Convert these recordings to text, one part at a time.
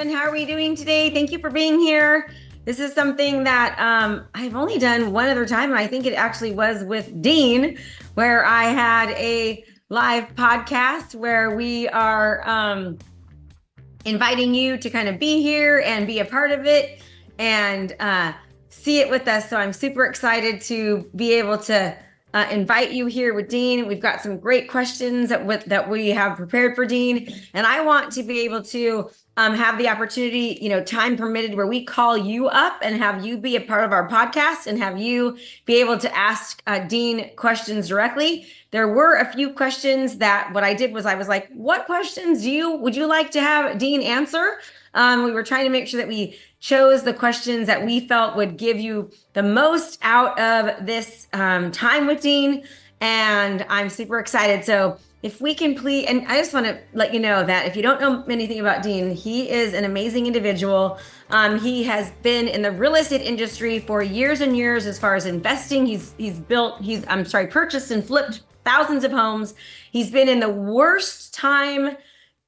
everyone. How are we doing today? Thank you for being here. This is something that I've only done one other time, and I think it actually was with Dean, where I had a live podcast where we are inviting you to kind of be here and be a part of it and see it with us. So I'm super excited to be able to invite you here with Dean. We've got some great questions that we have prepared for Dean. And I want to be able to have the opportunity, time permitted, where we call you up and have you be a part of our podcast and have you be able to ask Dean questions directly. There were a few questions that what I did was I was like, what questions would you like to have Dean answer? We were trying to make sure that we chose the questions that we felt would give you the most out of this time with Dean. And I'm super excited. So if we can please, and I just want to let you know that if you don't know anything about Dean, he is an amazing individual. He has been in the real estate industry for years and years as far as investing. He's purchased and flipped thousands of homes. He's been in the worst time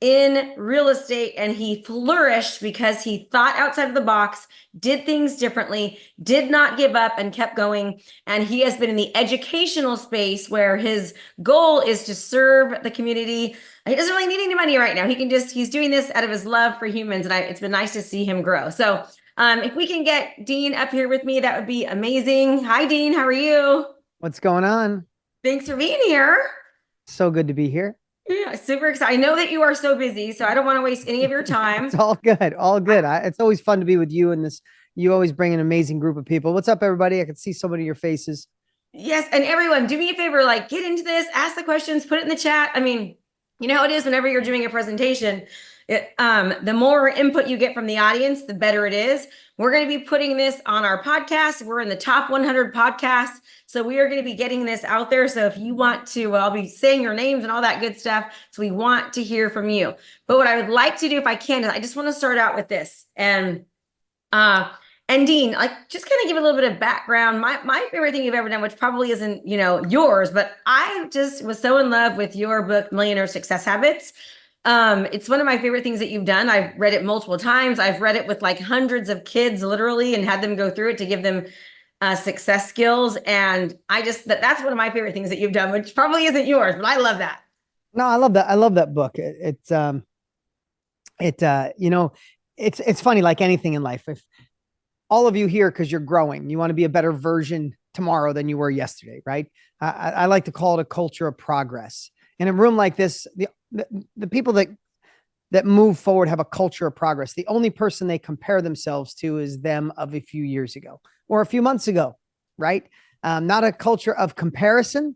in real estate, and he flourished because he thought outside of the box, did things differently, did not give up, and kept going. And he has been in the educational space where his goal is to serve the community. He doesn't really need any money right now. He's doing this out of his love for humans, and it's been nice to see him grow. So if we can get Dean up here with me, that would be amazing. Hi, Dean. How are you? What's going on? Thanks for being here. So good to be here. Yeah, super excited. I know that you are so busy, so I don't want to waste any of your time. It's all good. All good. It's always fun to be with you and this. You always bring an amazing group of people. What's up, everybody? I can see so many of your faces. Yes. And everyone, do me a favor, get into this, ask the questions, put it in the chat. I mean, you know how it is whenever you're doing a presentation, the more input you get from the audience, the better it is. We're going to be putting this on our podcast. We're in the top 100 podcasts. So we are going to be getting this out there. So if you want to, I'll be saying your names and all that good stuff. So we want to hear from you. But what I would like to do, if I can, is I just want to start out with this. And Dean, just kind of give a little bit of background. My favorite thing you've ever done, which probably isn't, yours, but I just was so in love with your book, Millionaire Success Habits. It's one of my favorite things that you've done. I've read it multiple times. I've read it with hundreds of kids literally and had them go through it to give them success skills. And that's one of my favorite things that you've done, which probably isn't yours, but I love that. No, I love that. I love that book. It's funny, like anything in life. If all of you here, because you're growing, you want to be a better version tomorrow than you were yesterday, right? I like to call it a culture of progress. In a room like this, the people that move forward have a culture of progress. The only person they compare themselves to is them of a few years ago or a few months ago, right? Not a culture of comparison,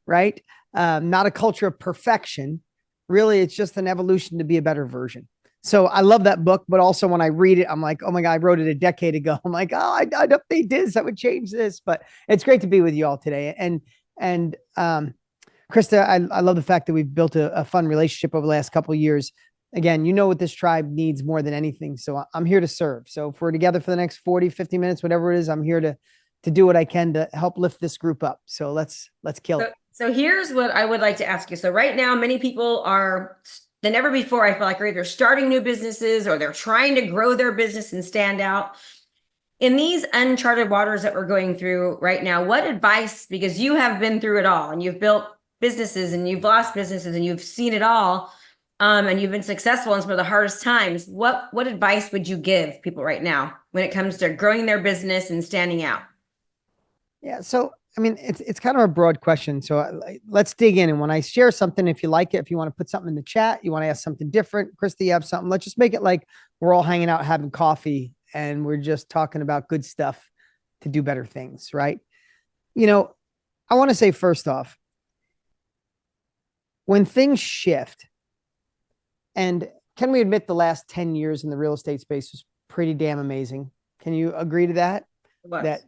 right? Not a culture of perfection. Really, it's just an evolution to be a better version. So I love that book, but also when I read it, I'm like, oh my God, I wrote it a decade ago. I'm like, oh, I'd update this. I would change this, but it's great to be with you all today. And Krista, I love the fact that we've built a fun relationship over the last couple of years. Again, you know what this tribe needs more than anything. So I'm here to serve. So if we're together for the next 40, 50 minutes, whatever it is, I'm here to do what I can to help lift this group up. So let's kill it. So here's what I would like to ask you. So right now, many people are than ever before, I feel like, are either starting new businesses or they're trying to grow their business and stand out. In these uncharted waters that we're going through right now, what advice, because you have been through it all and you've built businesses and you've lost businesses and you've seen it all, and you've been successful in some of the hardest times, what advice would you give people right now when it comes to growing their business and standing out? Yeah. So, I mean, it's kind of a broad question. So let's dig in. And when I share something, if you like it, if you want to put something in the chat, you want to ask something different, Krista, you have something, let's just make it like we're all hanging out, having coffee, and we're just talking about good stuff to do better things, right? I want to say first off, when things shift, and can we admit the last 10 years in the real estate space was pretty damn amazing. Can you agree to that? That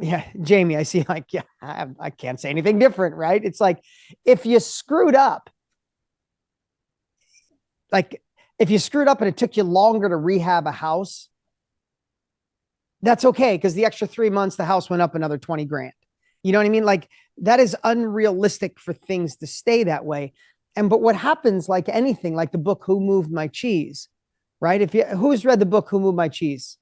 yeah, Jamie, I see yeah, I can't say anything different, right? It's like, if you screwed up, and it took you longer to rehab a house, that's okay. Cause the extra 3 months, the house went up another 20 grand. You know what I mean? That is unrealistic for things to stay that way. But what happens, like anything, like the book, Who Moved My Cheese? right? Who's read the book, Who Moved My Cheese?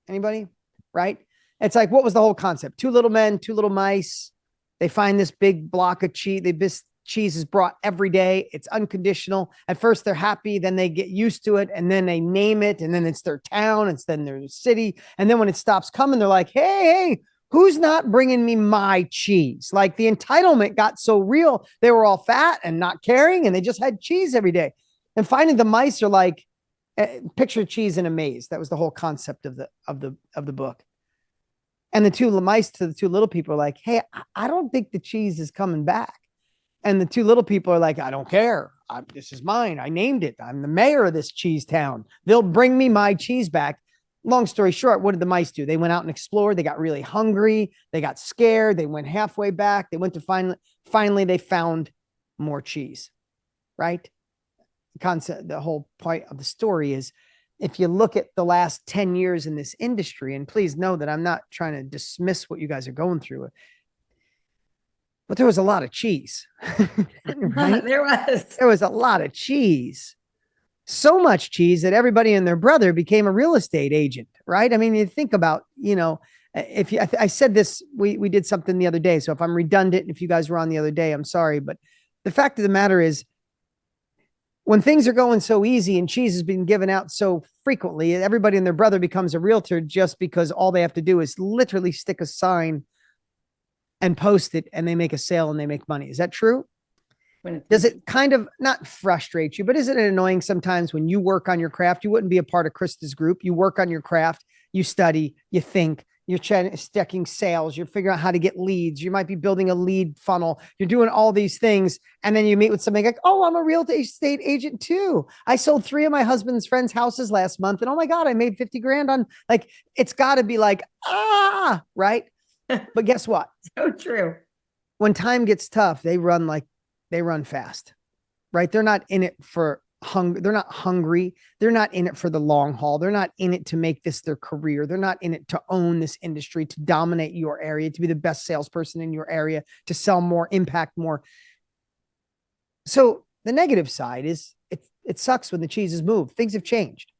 Anybody? Right? It's like, what was the whole concept? Two little men, two little mice. They find this big block of cheese. This cheese is brought every day. It's unconditional. At first they're happy, then they get used to it, and then they name it, and then it's their town, it's then their city. And then when it stops coming, they're like, hey, who's not bringing me my cheese? Like the entitlement got so real. They were all fat and not caring, and they just had cheese every day. And finally the mice are like, picture cheese in a maze. That was the whole concept of the book. And the two mice to the two little people are like, hey, I don't think the cheese is coming back. And the two little people are like, I don't care. This is mine. I named it. I'm the mayor of this cheese town. They'll bring me my cheese back. Long story short, what did the mice do? They went out and explored. They got really hungry. They got scared. They went halfway back. They went to finally they found more cheese, right? The whole point of the story is, if you look at the last 10 years in this industry, and please know that I'm not trying to dismiss what you guys are going through, but there was a lot of cheese. Right? There was a lot of cheese. So much cheese that everybody and their brother became a real estate agent, right? I mean, you think about, I said this, we did something the other day. So if I'm redundant, if you guys were on the other day, I'm sorry. But the fact of the matter is, when things are going so easy and cheese has been given out so frequently, everybody and their brother becomes a realtor just because all they have to do is literally stick a sign and post it, and they make a sale and they make money. Is that true? Does it kind of not frustrate you, but isn't it annoying sometimes when you work on your craft? You wouldn't be a part of Krista's group. You work on your craft, you study, you think, you're checking sales, you're figuring out how to get leads. You might be building a lead funnel. You're doing all these things. And then you meet with somebody like, oh, I'm a real estate agent too. I sold 3 of my husband's friends' houses last month. And oh my God, I made 50 grand on, like, it's gotta be like, right? But guess what? So true. When time gets tough, they run fast, right? They're not in it for they're not hungry. They're not in it for the long haul. They're not in it to make this their career. They're not in it to own this industry, to dominate your area, to be the best salesperson in your area, to sell more, impact more. So the negative side is it sucks when the cheese is moved. Things have changed.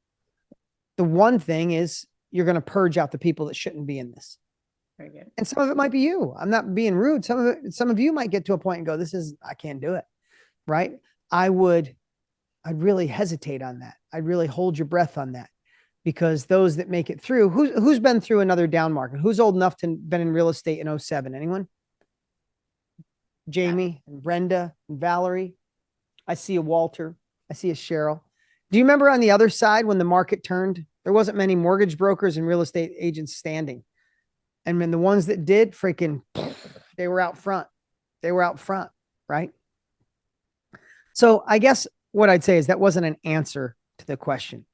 The one thing is you're going to purge out the people that shouldn't be in this. Very good. And some of it might be you. I'm not being rude. Some of you might get to a point and go, I can't do it. Right? I'd really hesitate on that. I'd really hold your breath on that, because those that make it through, who's been through another down market? Who's old enough to been in real estate in 07? Anyone? Jamie and Brenda and Valerie. I see a Walter. I see a Cheryl. Do you remember on the other side when the market turned, there wasn't many mortgage brokers and real estate agents standing. And when the ones that did, they were out front. They were out front, right? So I guess what I'd say is that wasn't an answer to the question.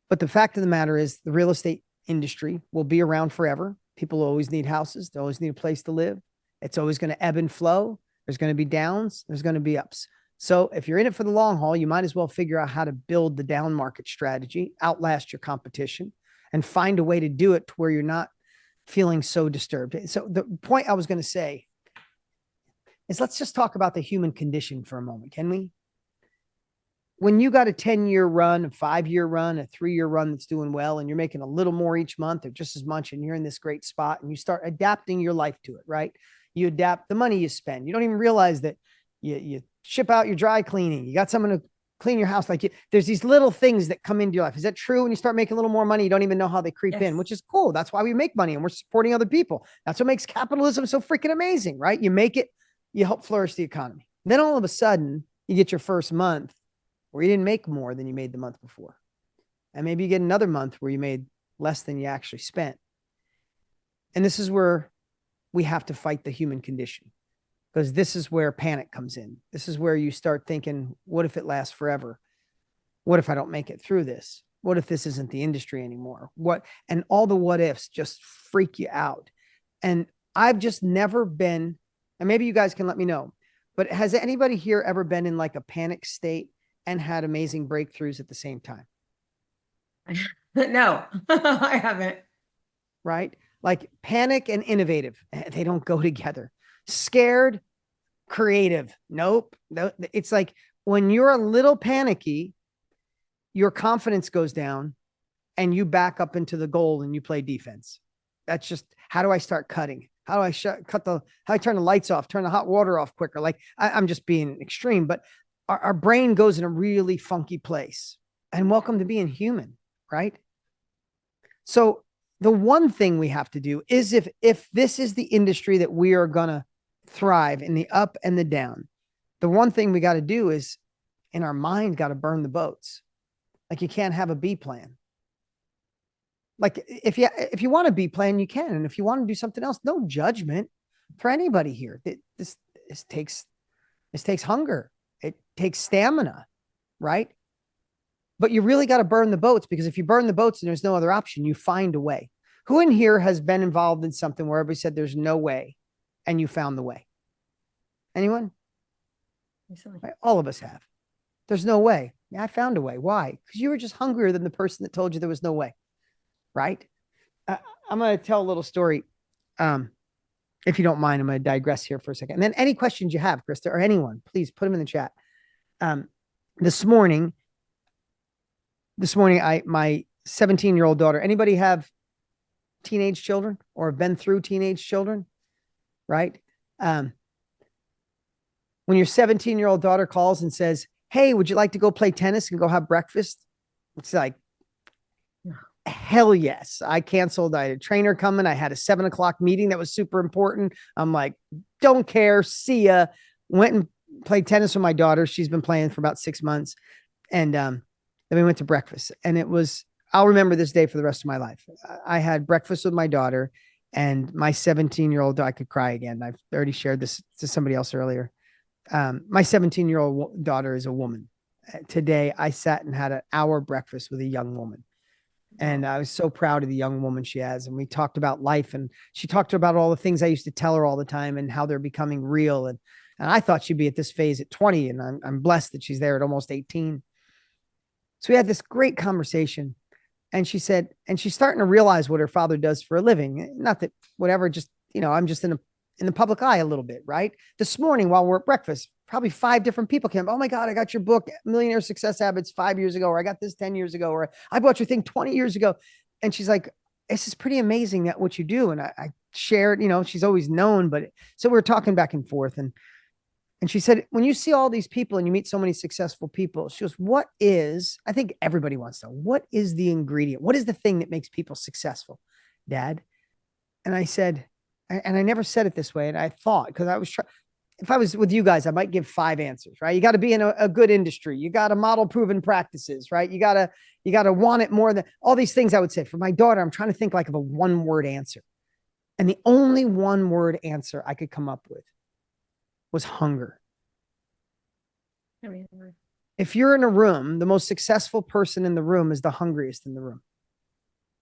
But the fact of the matter is, the real estate industry will be around forever. People always need houses. They always need a place to live. It's always going to ebb and flow. There's going to be downs. There's going to be ups. So if you're in it for the long haul, you might as well figure out how to build the down market strategy, outlast your competition, and find a way to do it to where you're not feeling so disturbed. So the point I was going to say is, let's just talk about the human condition for a moment. Can we? When you got a 10-year run, a 5-year run, a 3-year run that's doing well, and you're making a little more each month or just as much, and you're in this great spot, and you start adapting your life to it, right? You adapt the money you spend. You don't even realize that you ship out your dry cleaning. You got someone to clean your house. There's these little things that come into your life. Is that true? When you start making a little more money, you don't even know how they creep in, which is cool. That's why we make money, and we're supporting other people. That's what makes capitalism so freaking amazing, right? You make it, you help flourish the economy. Then all of a sudden, you get your first month where you didn't make more than you made the month before. And maybe you get another month where you made less than you actually spent. And this is where we have to fight the human condition, because this is where panic comes in. This is where you start thinking, what if it lasts forever? What if I don't make it through this? What if this isn't the industry anymore? And all the what ifs just freak you out. And I've just never been, and maybe you guys can let me know, but has anybody here ever been in like a panic state and had amazing breakthroughs at the same time? No, I haven't. Right? Like panic and innovative, they don't go together. Scared, creative. Nope. It's like when you're a little panicky, your confidence goes down and you back up into the goal and you play defense. That's just, how do I start cutting? How do I how do I turn the lights off, turn the hot water off quicker? Like I'm just being extreme, but our brain goes in a really funky place. And welcome to being human, right? So the one thing we have to do is, if this is the industry that we are going to thrive in, the up and the down, the one thing we got to do is, in our mind, got to burn the boats. Like, you can't have a B plan. Like, if you want a B plan, you can. And if you want to do something else, no judgment for anybody here. This takes hunger. It takes stamina, right? But you really got to burn the boats, because if you burn the boats and there's no other option, you find a way. Who in here has been involved in something where everybody said there's no way and you found the way? Anyone? Right? All of us have. There's no way. Yeah, I found a way. Why? Because you were just hungrier than the person that told you there was no way. Right? I'm going to tell a little story. If you don't mind, I'm going to digress here for a second. And then any questions you have, Krista, or anyone, please put them in the chat. This morning, my 17-year-old daughter, anybody have teenage children or have been through teenage children? Right? When your 17-year-old daughter calls and says, hey, would you like to go play tennis and go have breakfast? It's like, hell yes. I canceled. I had a trainer coming. I had a 7:00 meeting that was super important. I'm like, don't care. See ya. Went and played tennis with my daughter. She's been playing for about 6 months. And then we went to breakfast. And it was, I'll remember this day for the rest of my life. I had breakfast with my daughter, and my 17-year-old, I could cry again. I've already shared this to somebody else earlier. My 17-year-old daughter is a woman. Today, I sat and had an hour breakfast with a young woman. And I was so proud of the young woman she has. And we talked about life, and she talked about all the things I used to tell her all the time and how they're becoming real. And I thought she'd be at this phase at 20, and I'm blessed that she's there at almost 18. So we had this great conversation, and she said, and she's starting to realize what her father does for a living. Not that whatever, just, I'm just in the public eye a little bit, right? This morning while we're at breakfast, probably 5 different people came. Oh my God, I got your book, Millionaire Success Habits, 5 years ago, or I got this 10 years ago, or I bought your thing 20 years ago. And she's like, this is pretty amazing that what you do. And I shared, she's always known, but so we were talking back and forth. And she said, when you see all these people and you meet so many successful people, she goes, I think everybody wants to know, what is the ingredient? What is the thing that makes people successful, Dad? And I said, and I never said it this way. And I thought, because I was trying, if I was with you guys, I might give 5 answers, right? You got to be in a good industry. You got to model proven practices, right? You got to want it more than all these things. I would say for my daughter, I'm trying to think like of a 1-word answer. And the only 1-word answer I could come up with was hunger. If you're in a room, the most successful person in the room is the hungriest in the room.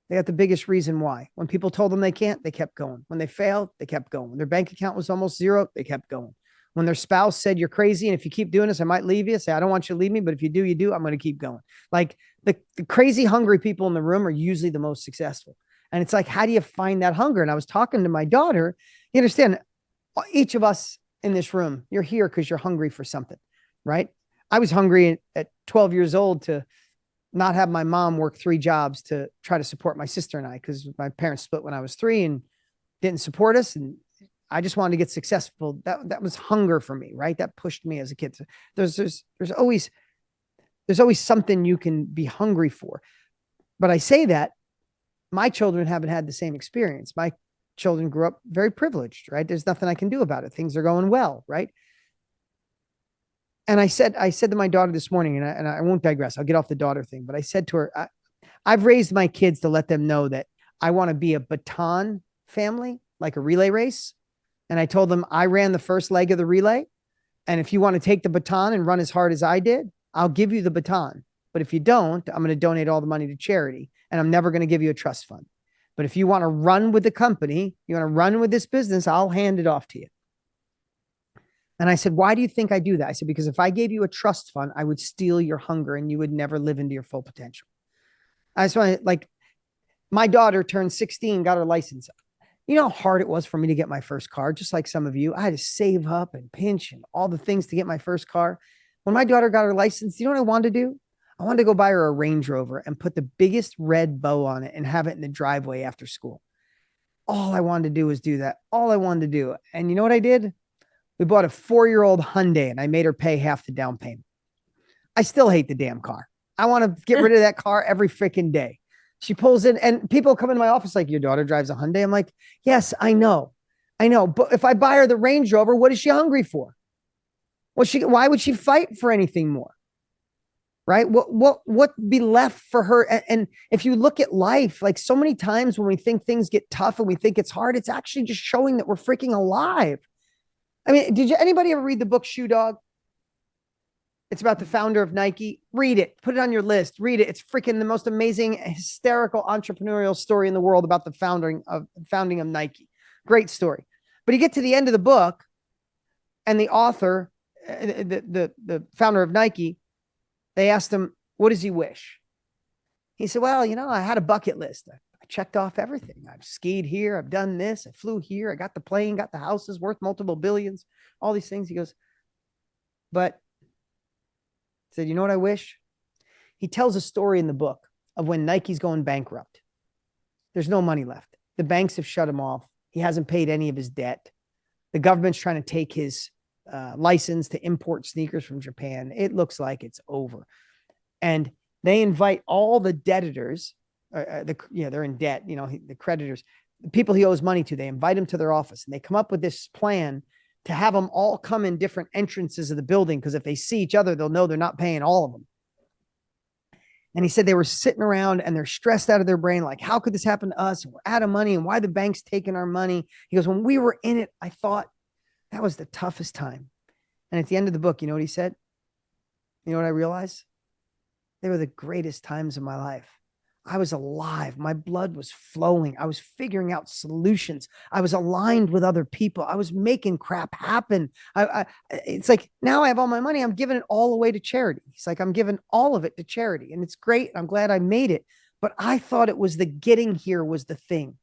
They got the biggest reason why. When people told them they can't, they kept going. When they failed, they kept going. When their bank account was almost zero, they kept going. When their spouse said, you're crazy, and if you keep doing this, I might leave you. Say, I don't want you to leave me, but if you do, you do. I'm going to keep going. Like the crazy, hungry people in the room are usually the most successful. And it's like, how do you find that hunger? And I was talking to my daughter. You understand, each of us in this room, you're here because you're hungry for something, right? I was hungry at 12 years old to not have my mom work 3 jobs to try to support my sister and I, because my parents split when I was 3 and didn't support us. And I just wanted to get successful. That was hunger for me, right? That pushed me as a kid. So there's always something you can be hungry for. But I say that my children haven't had the same experience. My children grew up very privileged, right? There's nothing I can do about it. Things are going well, right? And I said to my daughter this morning, and I won't digress. I'll get off the daughter thing, but I said to her, I've raised my kids to let them know that I want to be a baton family, like a relay race. And I told them I ran the first leg of the relay. And if you want to take the baton and run as hard as I did, I'll give you the baton. But if you don't, I'm going to donate all the money to charity, and I'm never going to give you a trust fund. But if you want to run with the company, you want to run with this business, I'll hand it off to you. And I said, why do you think I do that? I said, because if I gave you a trust fund, I would steal your hunger and you would never live into your full potential. I just want to, like, my daughter turned 16, got her license. You know how hard it was for me to get my first car, just like some of you. I had to save up and pinch and all the things to get my first car. When my daughter got her license, you know what I wanted to do? I wanted to go buy her a Range Rover and put the biggest red bow on it and have it in the driveway after school. All I wanted to do was do that. All I wanted to do. And you know what I did? We bought a 4-year-old Hyundai and I made her pay half the down payment. I still hate the damn car. I want to get rid of that car every freaking day. She pulls in and people come into my office like, your daughter drives a Hyundai. I'm like, yes, I know. But if I buy her the Range Rover, what is she hungry for? Why would she fight for anything more? Right? What be left for her? And if you look at life, like so many times when we think things get tough and we think it's hard, it's actually just showing that we're freaking alive. I mean, anybody ever read the book Shoe Dog? It's about the founder of Nike. Read it. Put it on your list. Read it. It's freaking the most amazing, hysterical entrepreneurial story in the world about the founding of Nike. Great story. But you get to the end of the book, and the author, the founder of Nike, they asked him, what does he wish? He said, well, I had a bucket list. I checked off everything. I've skied here. I've done this. I flew here. I got the plane, got the houses worth multiple billions, all these things. He goes, but said, you know what I wish? He tells a story in the book of when Nike's going bankrupt. There's no money left. The banks have shut him off. He hasn't paid any of his debt. The government's trying to take his license to import sneakers from Japan. It looks like it's over. And they invite all the debtors, they're in debt, the creditors, the people he owes money to, they invite him to their office and they come up with this plan to have them all come in different entrances of the building. Because if they see each other, they'll know they're not paying all of them. And he said they were sitting around and they're stressed out of their brain. Like, how could this happen to us? And we're out of money and why the bank's taking our money. He goes, when we were in it, I thought that was the toughest time. And at the end of the book, you know what he said? You know what I realized? They were the greatest times of my life. I was alive. My blood was flowing. I was figuring out solutions. I was aligned with other people. I was making crap happen. It's like, now I have all my money. I'm giving it all away to charity. He's like, I'm giving all of it to charity. And it's great. I'm glad I made it. But I thought it was the getting here was the thing.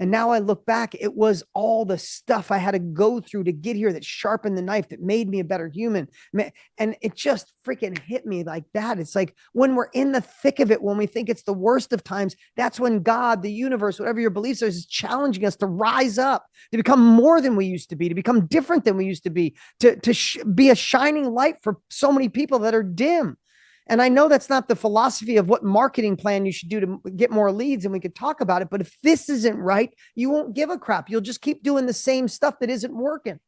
And now I look back, it was all the stuff I had to go through to get here that sharpened the knife, that made me a better human. And it just freaking hit me like that. It's like when we're in the thick of it, when we think it's the worst of times, that's when God, the universe, whatever your beliefs are, is challenging us to rise up, to become more than we used to be, to become different than we used to be, to be a shining light for so many people that are dim. And I know that's not the philosophy of what marketing plan you should do to get more leads, and we could talk about it. But if this isn't right, you won't give a crap. You'll just keep doing the same stuff that isn't working.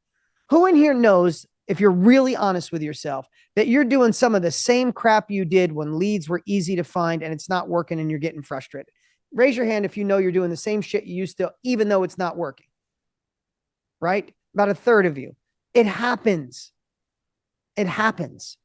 Who in here knows, if you're really honest with yourself, that you're doing some of the same crap you did when leads were easy to find and it's not working and you're getting frustrated? Raise your hand if you know you're doing the same shit you used to, even though it's not working. Right? About a third of you. It happens. It happens.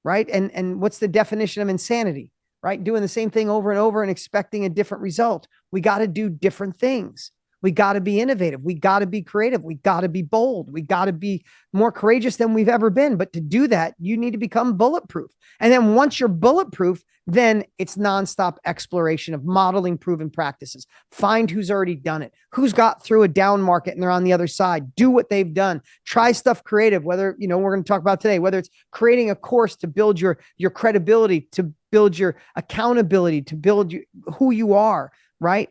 Right? And what's the definition of insanity? Right? Doing the same thing over and over and expecting a different result. We got to do different things. We got to be innovative. We got to be creative. We got to be bold. We got to be more courageous than we've ever been. But to do that, you need to become bulletproof. And then once you're bulletproof, then it's nonstop exploration of modeling proven practices. Find who's already done it, who's got through a down market and they're on the other side. Do what they've done. Try stuff creative, whether, we're going to talk about today, whether it's creating a course to build your credibility, to build your accountability, to build who you are, right?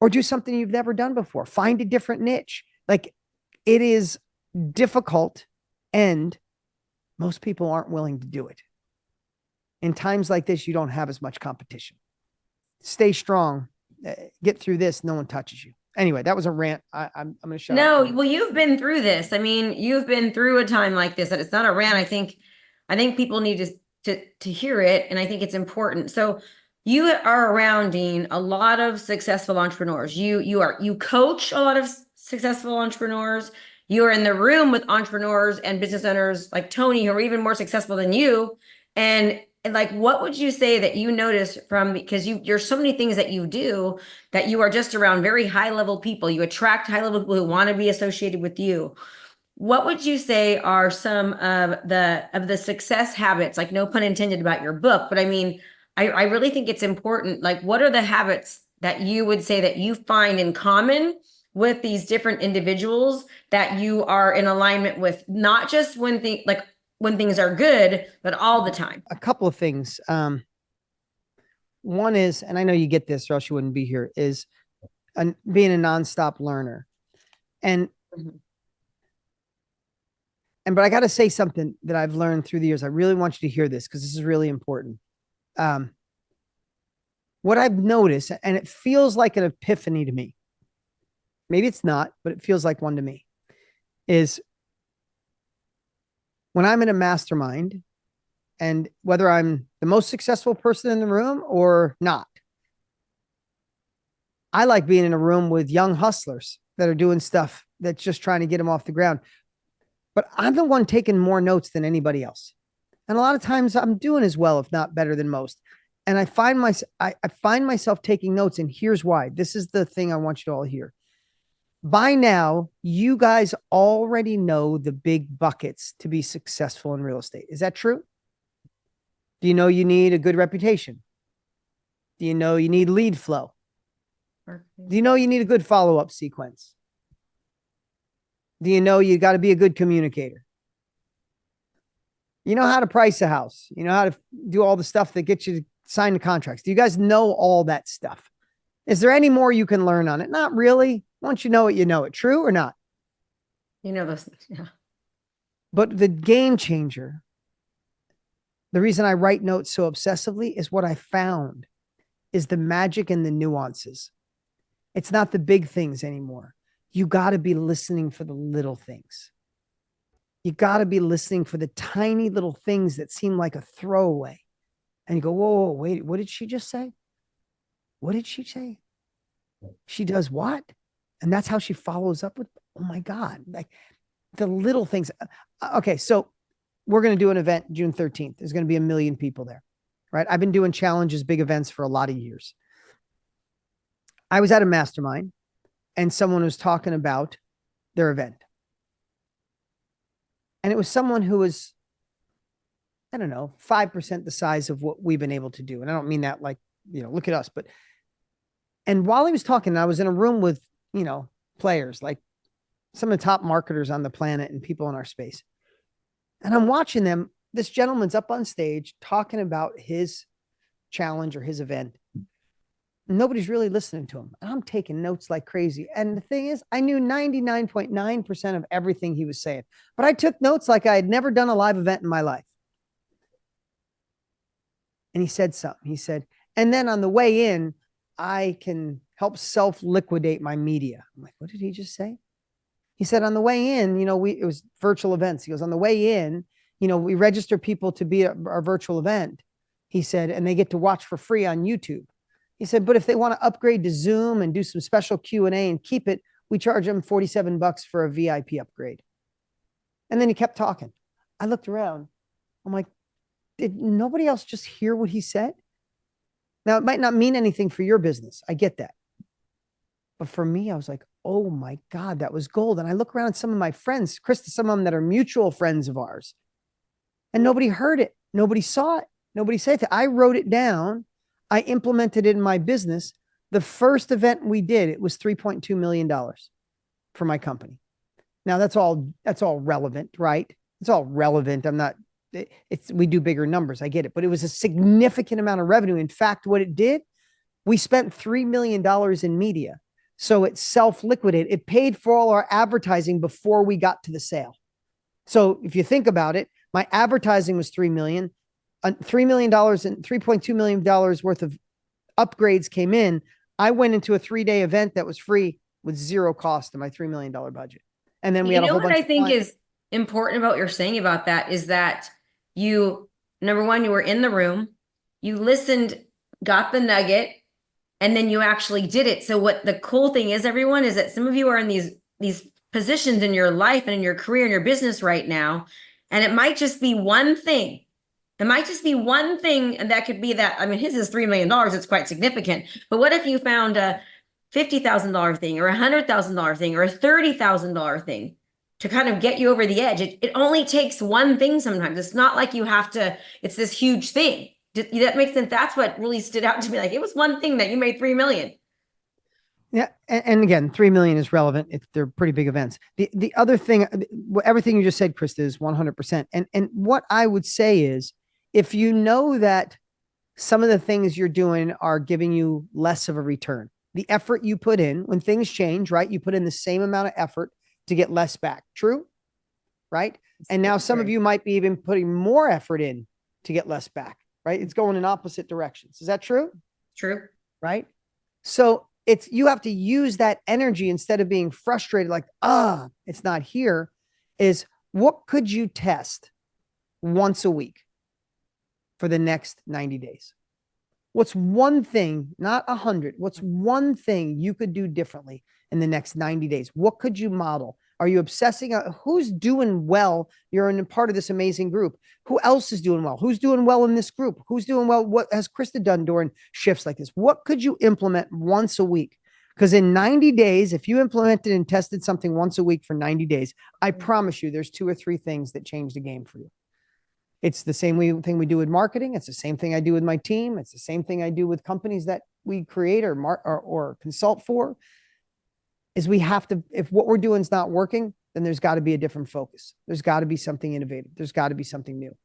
Or do something you've never done before. Find a different niche. Like, it is difficult and most people aren't willing to do it. In times like this, you don't have as much competition. Stay strong. Get through this. No one touches you. Anyway, that was a rant. I'm going to shut up. No, well, you've been through this. I mean, you've been through a time like this. That it's not a rant. I think people need to hear it, and I think it's important. So you are around, Dean, a lot of successful entrepreneurs. You coach a lot of successful entrepreneurs. You are in the room with entrepreneurs and business owners like Tony, who are even more successful than you. And like, what would you say that you notice from, because you're so many things that you do, that you are just around very high level people. You attract high level people who want to be associated with you. What would you say are some of the success habits, like no pun intended about your book, but I mean, I really think it's important. Like, what are the habits that you would say that you find in common with these different individuals that you are in alignment with? Not just when like when things are good, but all the time? A couple of things. One is, and I know you get this or else you wouldn't be here, is being a nonstop learner. And but I got to say something that I've learned through the years. I really want you to hear this because this is really important. What I've noticed, and it feels like an epiphany to me, maybe it's not, but it feels like one to me, is when I'm in a mastermind, and whether I'm the most successful person in the room or not, I like being in a room with young hustlers that are doing stuff that's just trying to get them off the ground. But I'm the one taking more notes than anybody else. And a lot of times I'm doing as well, if not better than most. And I find myself taking notes. And here's why. This is the thing I want you to all hear. By now, you guys already know the big buckets to be successful in real estate. Is that true? Do you know you need a good reputation? Do you know you need lead flow? Do you know you need a good follow-up sequence? Do you know you got to be a good communicator? You know how to price a house. You know how to do all the stuff that gets you to sign the contracts. Do you guys know all that stuff? Is there any more you can learn on it? Not really. Once you know it, you know it. True or not? You know those things, yeah. But the game changer, the reason I write notes so obsessively is what I found is the magic and the nuances. It's not the big things anymore. You got to be listening for the little things. You got to be listening for the tiny little things that seem like a throwaway. And you go, whoa, wait, what did she just say? What did she say? She does what? And that's how she follows up with, oh my God, like the little things. Okay, so we're going to do an event June 13th. There's going to be 1 million people there, right? I've been doing challenges, big events for a lot of years. I was at a mastermind and someone was talking about their event. And it was someone who was, I don't know, 5% the size of what we've been able to do. And I don't mean that like, look at us, but, and while he was talking, I was in a room with, players, like some of the top marketers on the planet and people in our space. And I'm watching them. This gentleman's up on stage talking about his challenge or his event. Nobody's really listening to him. And I'm taking notes like crazy. And the thing is, I knew 99.9% of everything he was saying, but I took notes like I had never done a live event in my life. And he said something. He said, and then on the way in, I can help self-liquidate my media. I'm like, what did he just say? He said, on the way in, it was virtual events. He goes, on the way in, we register people to be at our virtual event. He said, and they get to watch for free on YouTube. He said, but if they want to upgrade to Zoom and do some special Q&A and keep it, we charge them $47 for a VIP upgrade. And then he kept talking. I looked around. I'm like, did nobody else just hear what he said? Now, it might not mean anything for your business. I get that. But for me, I was like, oh my God, that was gold. And I look around at some of my friends, Krista, some of them that are mutual friends of ours, and nobody heard it. Nobody saw it. Nobody said it. I wrote it down. I implemented it in my business. The first event we did, it was $3.2 million for my company. Now that's all relevant, right? It's all relevant. We do bigger numbers. I get it, but it was a significant amount of revenue. In fact, what it did, we spent $3 million in media. So it self-liquidated. It paid for all our advertising before we got to the sale. So if you think about it, my advertising was $3 million. $3 million and $3.2 million worth of upgrades came in. I went into a 3-day event that was free with zero cost to my $3 million budget. And then we had a whole bunch. What I think is important about what you're saying about that is that number one, you were in the room, you listened, got the nugget, and then you actually did it. So what the cool thing is, everyone, is that some of you are in these positions in your life and in your career and your business right now. And it might just be one thing. It might just be one thing, and that could be that. I mean, his is $3 million. It's quite significant. But what if you found a $50,000 thing or a $100,000 thing or a $30,000 thing to kind of get you over the edge? It only takes one thing sometimes. It's not like you have to, it's this huge thing. That makes sense. That's what really stood out to me. Like, it was one thing that you made $3 million. Yeah. And again, 3 million is relevant. They're pretty big events. The other thing, everything you just said, Krista, is 100%. And what I would say is, if you know that some of the things you're doing are giving you less of a return, the effort you put in when things change, right? You put in the same amount of effort to get less back. True. Right. And now some of you might be even putting more effort in to get less back, right? It's going in opposite directions. Is that true? True. Right. So you have to use that energy instead of being frustrated, like, it's not here. Is what could you test once a week for the next 90 days? What's one thing, not 100, what's one thing you could do differently in the next 90 days? What could you model? Are you obsessing on who's doing well? You're in part of this amazing group. Who else is doing well? Who's doing well in this group? Who's doing well? What has Krista done during shifts like this? What could you implement once a week? Because in 90 days, if you implemented and tested something once a week for 90 days, I promise you there's 2 or 3 things that change the game for you. It's the same thing we do with marketing. It's the same thing I do with my team. It's the same thing I do with companies that we create or consult for. Is we have to, if what we're doing is not working, then there's got to be a different focus. There's got to be something innovative. There's got to be something new.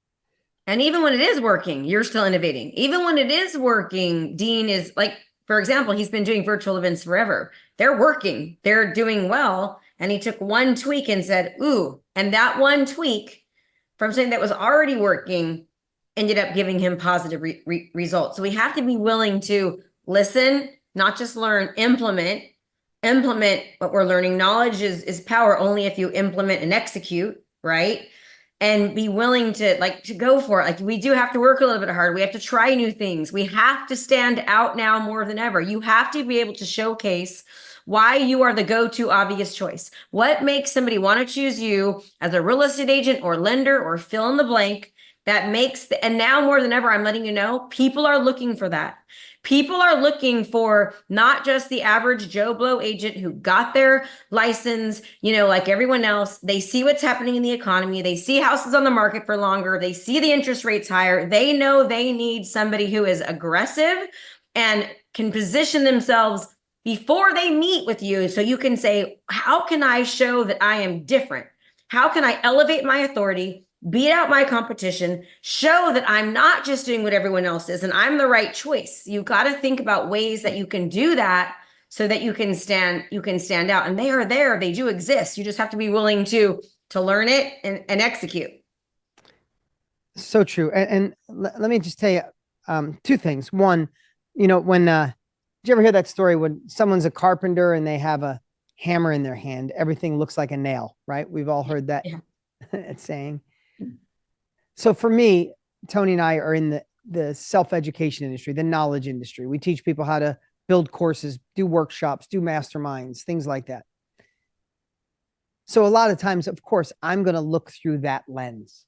And even when it is working, you're still innovating. Even when it is working, Dean is like, for example, he's been doing virtual events forever. They're working, they're doing well. And he took one tweak and said, ooh, and that one tweak from something that was already working ended up giving him positive results. So we have to be willing to listen, not just learn, implement what we're learning. Knowledge is power only if you implement and execute, right? And be willing to go for it. Like, we do have to work a little bit hard. We have to try new things. We have to stand out now more than ever. You have to be able to showcase why you are the go-to obvious choice. What makes somebody want to choose you as a real estate agent or lender or fill in the blank? That makes and now more than ever, I'm letting you know, people are looking for that. People are looking for not just the average Joe Blow agent who got their license, like everyone else. They see what's happening in the economy. They see houses on the market for longer. They see the interest rates higher. They know they need somebody who is aggressive and can position themselves before they meet with you. So you can say, how can I show that I am different? How can I elevate my authority, beat out my competition, show that I'm not just doing what everyone else is and I'm the right choice? You got to think about ways that you can do that so that you can stand out. And they are there. They do exist. You just have to be willing to learn it and execute. So true. And let me just tell you 2 things. One, when did you ever hear that story when someone's a carpenter and they have a hammer in their hand, everything looks like a nail, right? We've all heard that saying. So for me, Tony and I are in the self-education industry, the knowledge industry. We teach people how to build courses, do workshops, do masterminds, things like that. So a lot of times, of course, I'm going to look through that lens.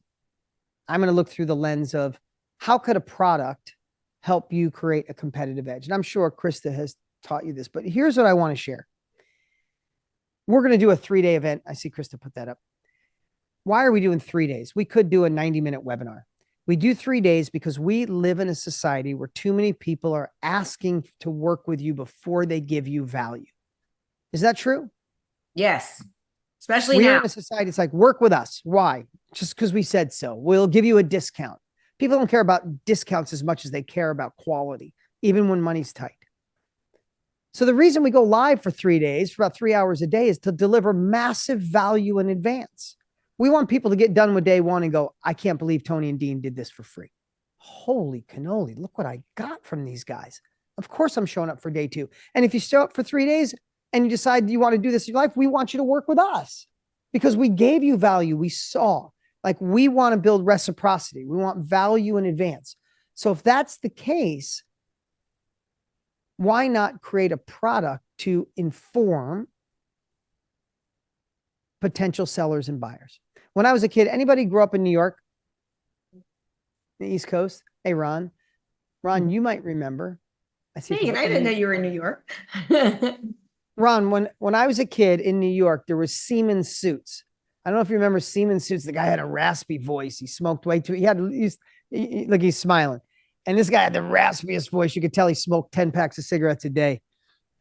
I'm going to look through the lens of how could a product help you create a competitive edge? And I'm sure Krista has taught you this, but here's what I want to share. We're going to do a 3-day event. I see Krista put that up. Why are we doing 3 days? We could do a 90-minute webinar. We do 3 days because we live in a society where too many people are asking to work with you before they give you value. Is that true? Yes. Especially We're now. in a society, it's like, work with us. Why? Just because we said so. We'll give you a discount. People don't care about discounts as much as they care about quality, even when money's tight. So the reason we go live for 3 days, for about 3 hours a day, is to deliver massive value in advance. We want people to get done with day 1 and go, I can't believe Tony and Dean did this for free. Holy cannoli, look what I got from these guys. Of course I'm showing up for day 2. And if you show up for 3 days and you decide you want to do this in your life, we want you to work with us because we gave you value. We saw, like, we want to build reciprocity. We want value in advance. So if that's the case, why not create a product to inform potential sellers and buyers? When I was a kid, anybody grew up in New York, the East Coast? Hey, Ron. Ron, you might remember. I didn't know you were in New York. Ron, when I was a kid in New York, there was Siemens suits. I don't know if you remember Siemens suits. The guy had a raspy voice. He smoked way too. He's smiling. And this guy had the raspiest voice. You could tell he smoked 10 packs of cigarettes a day.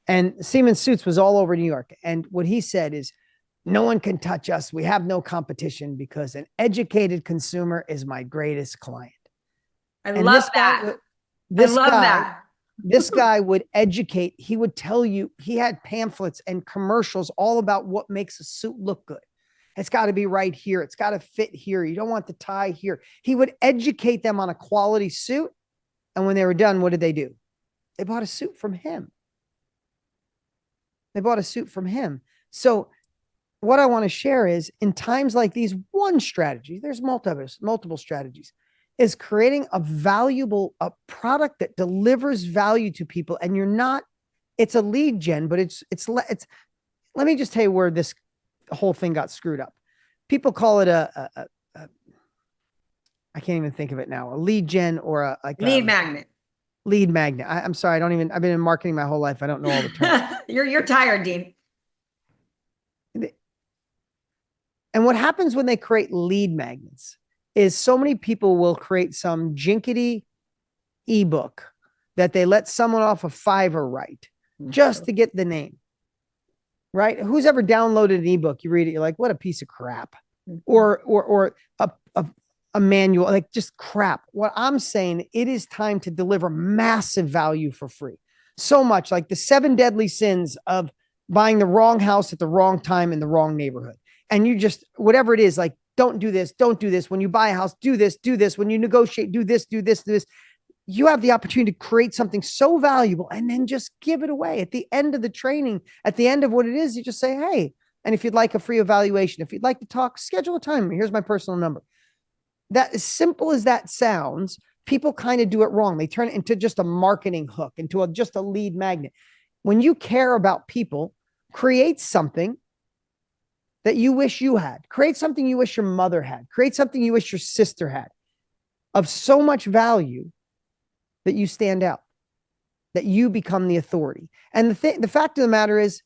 And Siemens Suits was all over New York. And what he said is, no one can touch us. We have no competition because an educated consumer is my greatest client. I And love that. I this love guy, that. this guy would educate. He would tell you, he had pamphlets and commercials all about what makes a suit look good. It's got to be right here. It's got to fit here. You don't want the tie here. He would educate them on a quality suit. And when they were done, what did they do? They bought a suit from him. They bought a suit from him. So what I want to share is, in times like these, one strategy, there's multiple strategies, is creating a product that delivers value to people. And you're not, it's a lead gen, but it's, let me just tell you where this whole thing got screwed up. People call it I can't even think of it now, a lead gen or Lead magnet. Lead magnet. I'm sorry. I've been in marketing my whole life. I don't know all the terms. You're tired, Dean. And what happens when they create lead magnets is so many people will create some jinkety ebook that they let someone off of Fiverr write just to get the name, right? Who's ever downloaded an ebook? You read it, you're like, what a piece of crap. Or a manual, like just crap. What I'm saying, it is time to deliver massive value for free. So much like the 7 deadly sins of buying the wrong house at the wrong time in the wrong neighborhood. And you just, whatever it is, like, don't do this, don't do this. When you buy a house, do this, do this. When you negotiate, do this, do this, do this. You have the opportunity to create something so valuable and then just give it away at the end of the training. At the end of what it is, you just say, hey, and if you'd like a free evaluation, if you'd like to talk, schedule a time. Here's my personal number. That, as simple as that sounds, people kind of do it wrong. They turn it into just a marketing hook, into just a lead magnet. When you care about people, create something that you wish you had. Create something you wish your mother had. Create something you wish your sister had, of so much value that you stand out, that you become the authority. And the fact of the matter is,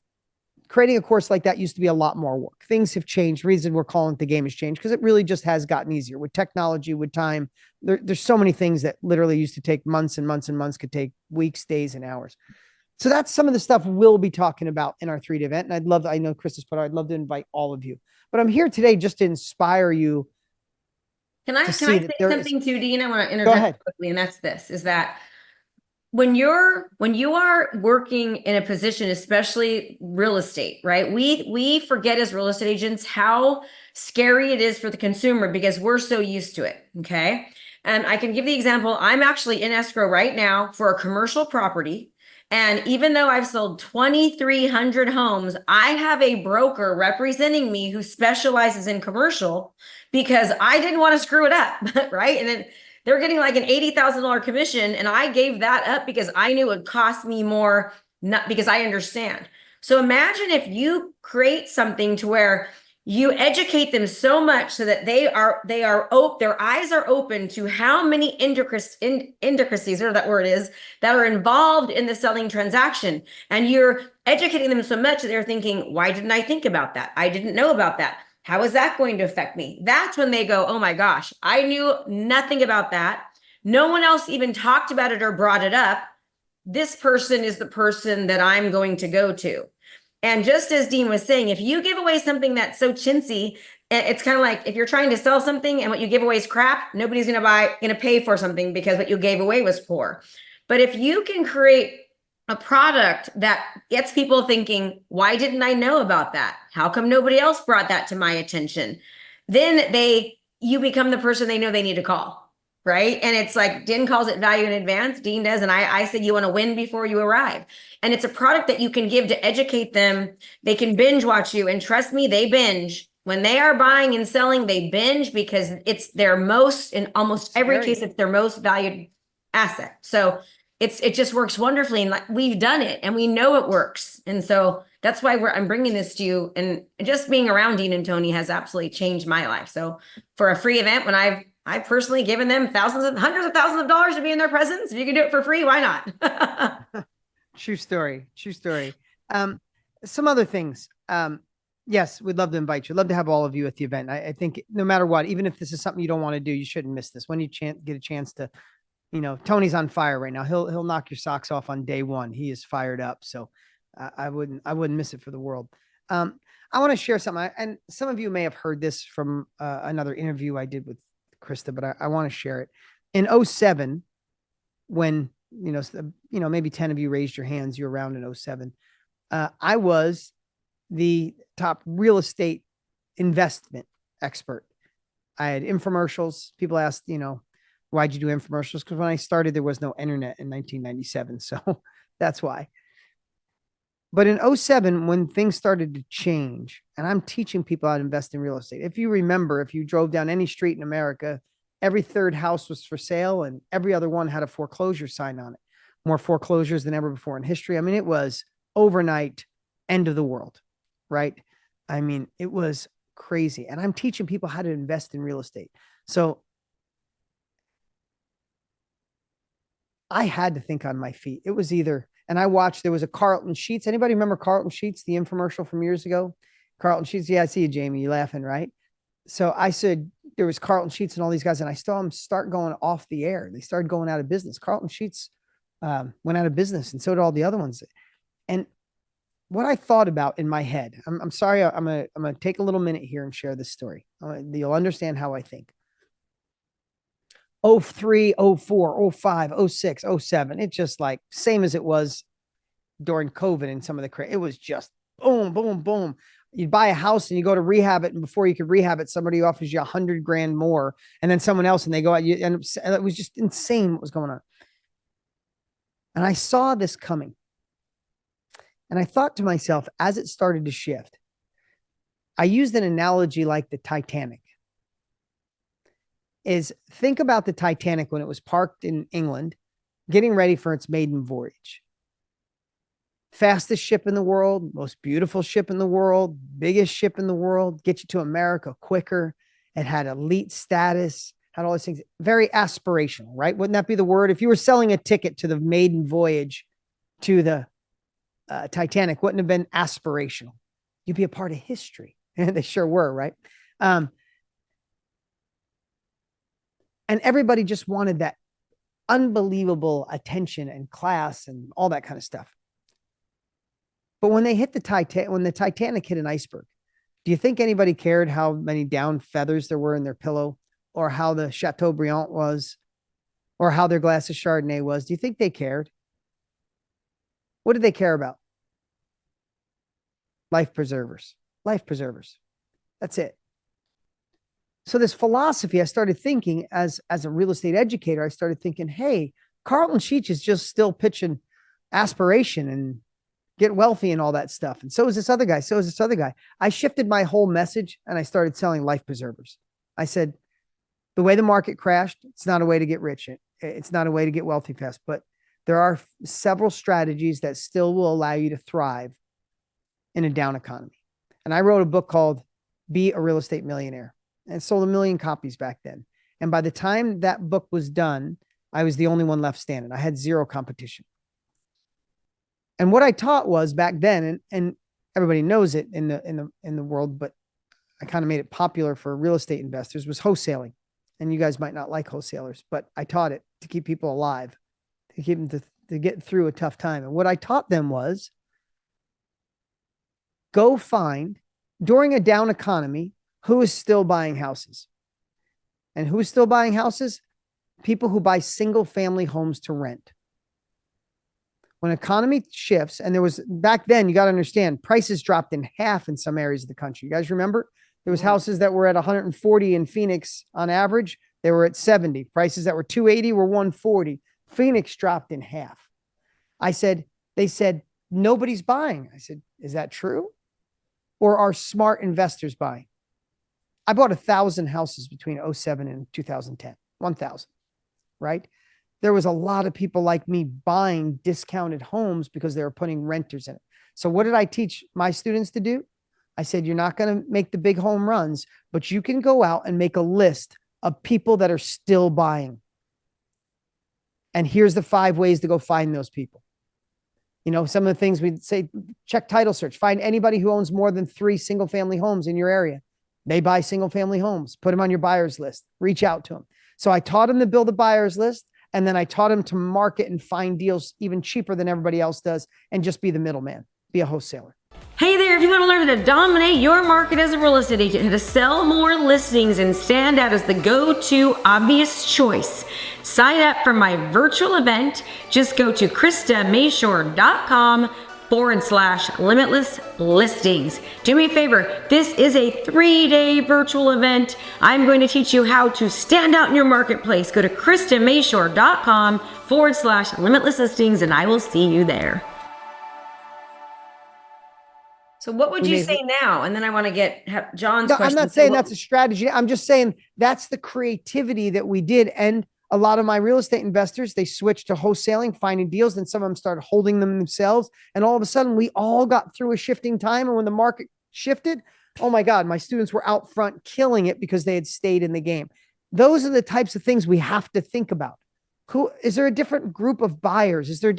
creating a course like that used to be a lot more work. Things have changed. The reason we're calling it the game has changed because it really just has gotten easier with technology, with time. There's so many things that literally used to take months and months and months could take weeks, days, and hours. So that's some of the stuff we'll be talking about in our F.I.R.E.D event. And I know Krista's put out, I'd love to invite all of you. But I'm here today just to inspire you. Can I say something too, Dean? I want to interject quickly, and that's this, is that when you are working in a position, especially real estate, right? We forget as real estate agents how scary it is for the consumer because we're so used to it. Okay. And I can give the example. I'm actually in escrow right now for a commercial property. And even though I've sold 2,300 homes, I have a broker representing me who specializes in commercial because I didn't want to screw it up, right? And then they're getting like an $80,000 commission, and I gave that up because I knew it would cost me more, not because I understand. So imagine if you create something to where you educate them so much so that their eyes are open to how many intricacies, or that word is, that are involved in the selling transaction. And you're educating them so much that they're thinking, why didn't I think about that? I didn't know about that. How is that going to affect me? That's when they go, oh my gosh, I knew nothing about that. No one else even talked about it or brought it up. This person is the person that I'm going to go to. And just as Dean was saying, if you give away something that's so chintzy, it's kind of like if you're trying to sell something and what you give away is crap, nobody's going to pay for something because what you gave away was poor. But if you can create a product that gets people thinking, why didn't I know about that? How come nobody else brought that to my attention? Then you become the person they know they need to call, right? And it's like Dean calls it value in advance. Dean does. And I said, you want to win before you arrive. And it's a product that you can give to educate them. They can binge watch you. And trust me, they binge. When they are buying and selling, they binge because it's their most, in almost every case, it's their most valued asset. So it just works wonderfully. And like, we've done it and we know it works. And so that's why I'm bringing this to you. And just being around Dean and Tony has absolutely changed my life. So for a free event, when I've personally given them hundreds of thousands of dollars to be in their presence, if you can do it for free, why not? True story. Some other things. Yes, we'd love to invite you. Love to have all of you at the event. I think no matter what, even if this is something you don't want to do, you shouldn't miss this. When you get a chance to, Tony's on fire right now. He'll knock your socks off on day one. He is fired up. So I wouldn't miss it for the world. I want to share something. And some of you may have heard this from another interview I did with Krista, but I want to share it. In 07, when, maybe 10 of you raised your hands, you're around in 07. I was the top real estate investment expert. I had infomercials. People asked, why'd you do infomercials? Because when I started, there was no internet in 1997. So that's why. But in 07, when things started to change, and I'm teaching people how to invest in real estate. If you remember, if you drove down any street in America, every third house was for sale and every other one had a foreclosure sign on it. More foreclosures than ever before in history. I mean, it was overnight end of the world, right? I mean, it was crazy. And I'm teaching people how to invest in real estate. So I had to think on my feet. It was either, and I watched, there was a Carlton Sheets. Anybody remember Carlton Sheets, the infomercial from years ago? Carlton Sheets. Yeah, I see you, Jamie. You laughing, right? So I said, there was Carlton Sheets and all these guys, and I saw them start going off the air. They started going out of business. Carlton Sheets went out of business, and so did all the other ones. And what I thought about in my head, I'm sorry, I'm gonna take a little minute here and share this story. You'll understand how I think. 03, 04, 05, 06, 07. It's just like same as it was during COVID and some of the, it was just boom, boom, boom. You'd buy a house and you go to rehab it. And before you could rehab it, somebody offers you $100,000 more. And then someone else, and they go out, and it was just insane what was going on. And I saw this coming. And I thought to myself, as it started to shift, I used an analogy like the Titanic. Is think about the Titanic when it was parked in England, getting ready for its maiden voyage. Fastest ship in the world, most beautiful ship in the world, biggest ship in the world, get you to America quicker. It had elite status, had all these things, very aspirational, right? Wouldn't that be the word? If you were selling a ticket to the maiden voyage to the Titanic, wouldn't have been aspirational. You'd be a part of history. And they sure were, right? And everybody just wanted that unbelievable attention and class and all that kind of stuff. But when they hit the Titanic, when the Titanic hit an iceberg, do you think anybody cared how many down feathers there were in their pillow, or how the Chateaubriand was, or how their glass of Chardonnay was? Do you think they cared? What did they care about? Life preservers. Life preservers. That's it. So this philosophy, I started thinking as a real estate educator, I started thinking, hey, Carlton Sheets is just still pitching aspiration and get wealthy and all that stuff. And so is this other guy. So is this other guy. I shifted my whole message and I started selling life preservers. I said, the way the market crashed, it's not a way to get rich. It's not a way to get wealthy fast, but there are several strategies that still will allow you to thrive in a down economy. And I wrote a book called Be a Real Estate Millionaire, and sold 1 million copies back then. And by the time that book was done, I was the only one left standing. I had zero competition. And what I taught was back then, and everybody knows it in the world, but I kind of made it popular for real estate investors, was wholesaling. And you guys might not like wholesalers, but I taught it to keep people alive, to keep them to get through a tough time. And what I taught them was go find, during a down economy, who is still buying houses. And who is still buying houses? People who buy single family homes to rent. When economy shifts, and there was, back then, you got to understand, prices dropped in half in some areas of the country. You guys remember? There was houses that were at 140 in Phoenix on average. They were at 70. Prices that were 280 were 140. Phoenix dropped in half. They said, nobody's buying. I said, is that true? Or are smart investors buying? I bought 1,000 houses between 07 and 2010, 1,000, right? There was a lot of people like me buying discounted homes because they were putting renters in it. So what did I teach my students to do? I said, you're not going to make the big home runs, but you can go out and make a list of people that are still buying. And here's the 5 ways to go find those people. You know, some of the things we'd say, check title search, find anybody who owns more than 3 single family homes in your area. They buy single family homes, put them on your buyer's list, reach out to them. So I taught them to build a buyer's list. And then I taught them to market and find deals even cheaper than everybody else does and just be the middleman. be a wholesaler. Hey there, if you want to learn how to dominate your market as a real estate agent, how to sell more listings and stand out as the go-to obvious choice, sign up for my virtual event. Just go to KristaMashore.com/limitless listings. Do me a favor, this is a 3-day virtual event. I'm going to teach you how to stand out in your marketplace. Go to KristaMashore.com/limitless listings and I will see you there. So what would you say now? And then I want to get John's question. I'm not saying that's a strategy. I'm just saying that's the creativity that we did. And a lot of my real estate investors, they switched to wholesaling, finding deals, and some of them started holding them themselves. And all of a sudden, we all got through a shifting time. And when the market shifted, oh my God, my students were out front killing it because they had stayed in the game. Those are the types of things we have to think about. Who is there a different group of buyers? Is there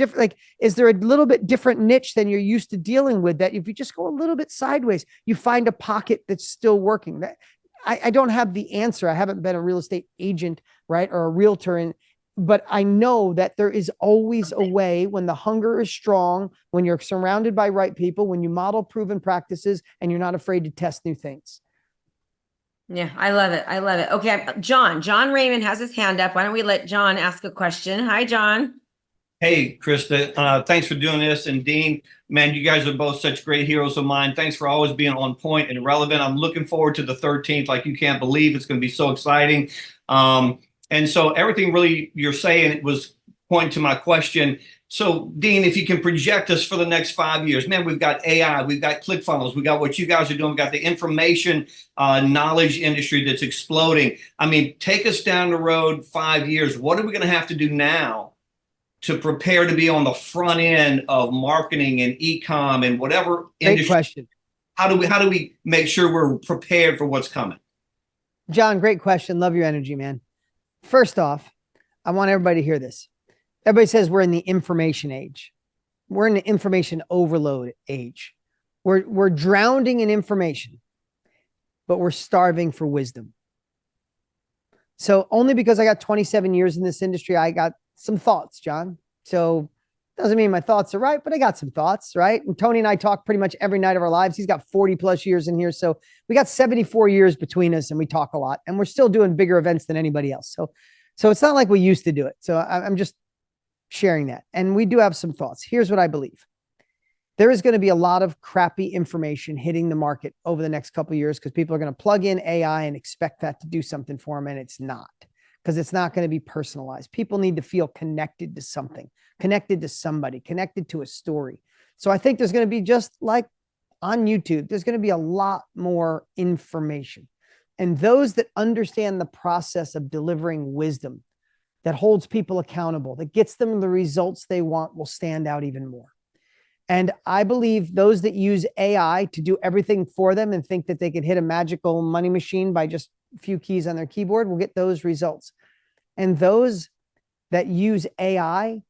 is there a little bit different niche than you're used to dealing with, that if you just go a little bit sideways, you find a pocket that's still working? I don't have the answer. I haven't been a real estate agent, right? Or a realtor. But I know that there is always a way when the hunger is strong, when you're surrounded by right people, when you model proven practices and you're not afraid to test new things. Yeah, I love it. I love it. Okay, John Raymond has his hand up. Why don't we let John ask a question? Hi, John. Hey, Krista. Thanks for doing this. And Dean, man, you guys are both such great heroes of mine. Thanks for always being on point and relevant. I'm looking forward to the 13th. Like you can't believe it's going to be so exciting. And so everything really you're saying, it was pointing to my question. So, Dean, if you can project us for the next 5 years, man, we've got AI, we've got ClickFunnels, we got what you guys are doing, we've got the information knowledge industry that's exploding. I mean, take us down the road 5 years. What are we going to have to do now to prepare to be on the front end of marketing and e-com and whatever industry? Great question. How do we make sure we're prepared for what's coming? John, great question. Love your energy, man. First off, I want everybody to hear this. Everybody says we're in the information age. We're in the information overload age. We're drowning in information, but we're starving for wisdom. So only because I got 27 years in this industry, I got some thoughts, John. So doesn't mean my thoughts are right, but I got some thoughts, right? And Tony and I talk pretty much every night of our lives. He's got 40 plus years in here. So we got 74 years between us and we talk a lot, and we're still doing bigger events than anybody else. So it's not like we used to do it. So I'm just sharing that. And we do have some thoughts. Here's what I believe. There is going to be a lot of crappy information hitting the market over the next couple of years because people are going to plug in AI and expect that to do something for them. And it's not, because it's not going to be personalized. People need to feel connected to something, connected to somebody, connected to a story. So I think there's going to be, just like on YouTube, there's going to be a lot more information. And those that understand the process of delivering wisdom, that holds people accountable, that gets them the results they want, will stand out even more. And I believe those that use AI to do everything for them and think that they can hit a magical money machine by just a few keys on their keyboard will get those results. And those that use AI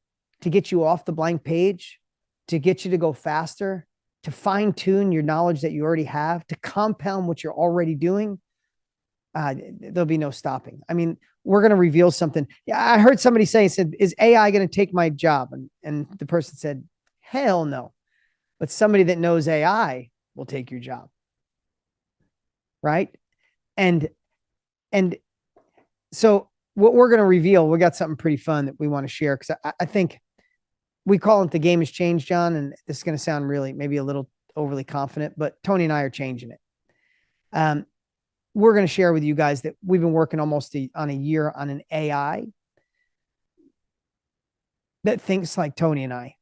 to get you off the blank page, to get you to go faster, to fine tune your knowledge that you already have, to compound what you're already doing, there'll be no stopping. I mean, we're going to reveal something. Yeah, I heard somebody said, is AI going to take my job? And the person said, hell no. But somebody that knows AI will take your job. Right? And so what we're going to reveal, we got something pretty fun that we want to share, because I think we call it the game has changed, John. And this is going to sound really maybe a little overly confident, but Tony and I are changing it. We're going to share with you guys that we've been working almost on a year on an AI that thinks like Tony and I.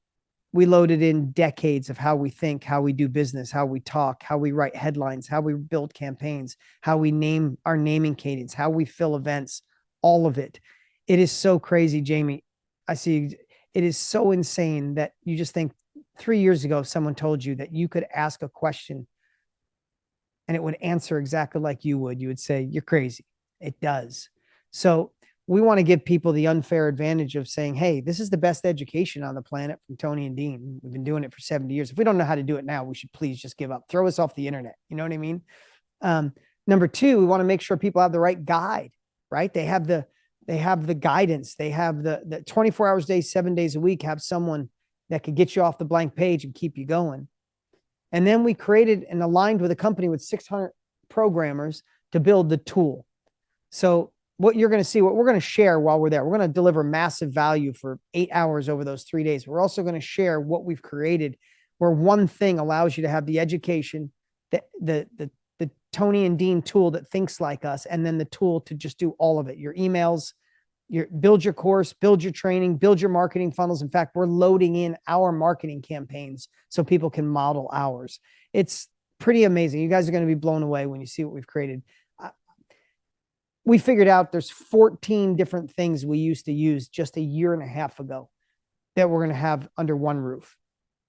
We loaded in decades of how we think, how we do business, how we talk, how we write headlines, how we build campaigns, how we name our naming cadence, how we fill events, all of it. It is so crazy, Jamie. I see it is so insane that you just think 3 years ago, someone told you that you could ask a question and it would answer exactly like you would say, you're crazy. It does. So we want to give people the unfair advantage of saying, hey, this is the best education on the planet from Tony and Dean. We've been doing it for 70 years. If we don't know how to do it now, we should please just give up. Throw us off the internet. You know what I mean? Number two, we want to make sure people have the right guide, right? They have the guidance. They have the 24 hours a day, 7 days a week, have someone that could get you off the blank page and keep you going. And then we created and aligned with a company with 600 programmers to build the tool. So what you're going to see, what we're going to share while we're there, we're going to deliver massive value for 8 hours over those 3 days. We're also going to share what we've created, where one thing allows you to have the education, the Tony and Dean tool that thinks like us, and then the tool to just do all of it. Your emails, build your course, build your training, build your marketing funnels. In fact, we're loading in our marketing campaigns so people can model ours. It's pretty amazing. You guys are going to be blown away when you see what we've created. We figured out there's 14 different things we used to use just a year and a half ago that we're going to have under one roof.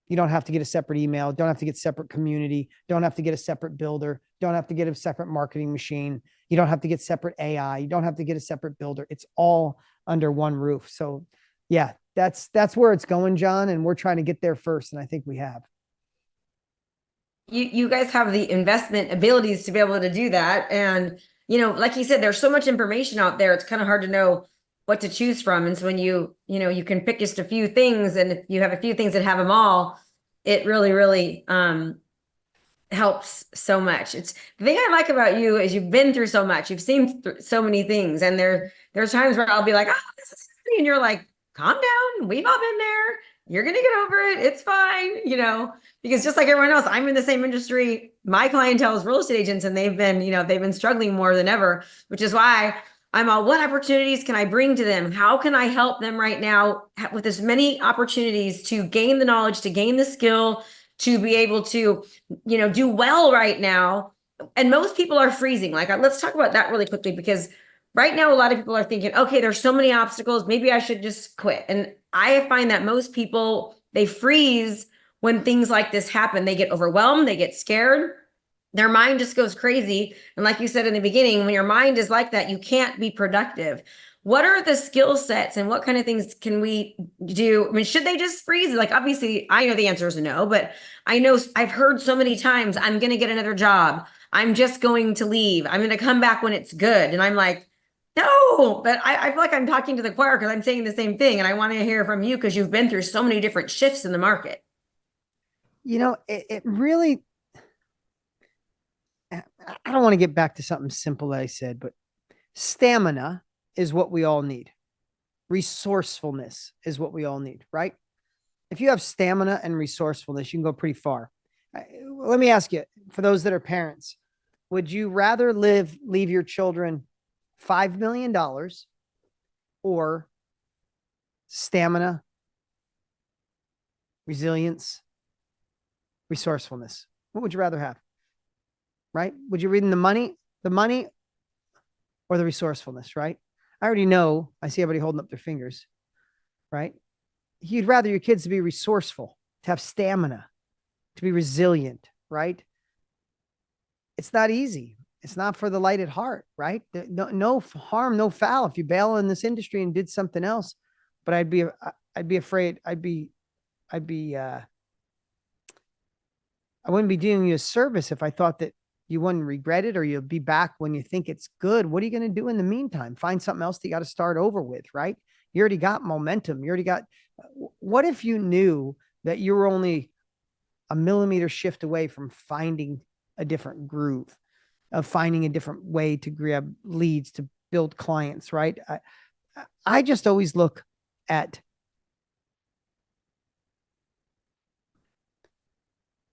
You don't have to get a separate email. Don't have to get separate community. Don't have to get a separate builder. Don't have to get a separate marketing machine. You don't have to get separate AI. You don't have to get a separate builder. It's all under one roof. So yeah, that's where it's going, John. And we're trying to get there first. And I think we have. You guys have the investment abilities to be able to do that. And, like you said, there's so much information out there. It's kind of hard to know what to choose from. And so when you can pick just a few things, and if you have a few things that have them all, it really, really helps so much. It's the thing I like about you is you've been through so much. You've seen so many things. And there's times where I'll be like, oh, this is happening. And you're like, calm down. We've all been there. You're going to get over it. It's fine. Because just like everyone else, I'm in the same industry. My clientele is real estate agents, and they've been struggling more than ever, which is why I'm all, what opportunities can I bring to them? How can I help them right now with as many opportunities to gain the knowledge, to gain the skill, to be able to, do well right now? And most people are freezing. Like, let's talk about that really quickly, because right now, a lot of people are thinking, okay, there's so many obstacles. Maybe I should just quit. And I find that most people, they freeze when things like this happen. They get overwhelmed, they get scared. Their mind just goes crazy. And like you said in the beginning, when your mind is like that, you can't be productive. What are the skill sets and what kind of things can we do? I mean, should they just freeze? Like, obviously, I know the answer is no, but I know I've heard so many times, I'm going to get another job. I'm just going to leave. I'm going to come back when it's good. And I'm like, no, but I feel like I'm talking to the choir because I'm saying the same thing. And I want to hear from you because you've been through so many different shifts in the market. It really, I don't want to get back to something simple that I said, but stamina is what we all need. Resourcefulness is what we all need, right? If you have stamina and resourcefulness, you can go pretty far. Let me ask you, for those that are parents, would you rather leave your children $5 million or stamina, resilience, resourcefulness? What would you rather have? Right? Would you read in the money or the resourcefulness, right? I already know, I see everybody holding up their fingers, right? You'd rather your kids to be resourceful, to have stamina, to be resilient, right? It's not easy. It's not for the light at heart, right? No harm, no foul if you bail in this industry and did something else. But I'd be afraid. I wouldn't be doing you a service if I thought that you wouldn't regret it or you'll be back when you think it's good. What are you going to do in the meantime? Find something else that you got to start over with, right? You already got momentum. What if you knew that you were only a millimeter shift away from finding a different groove, of finding a different way to grab leads, to build clients, right? I just always look at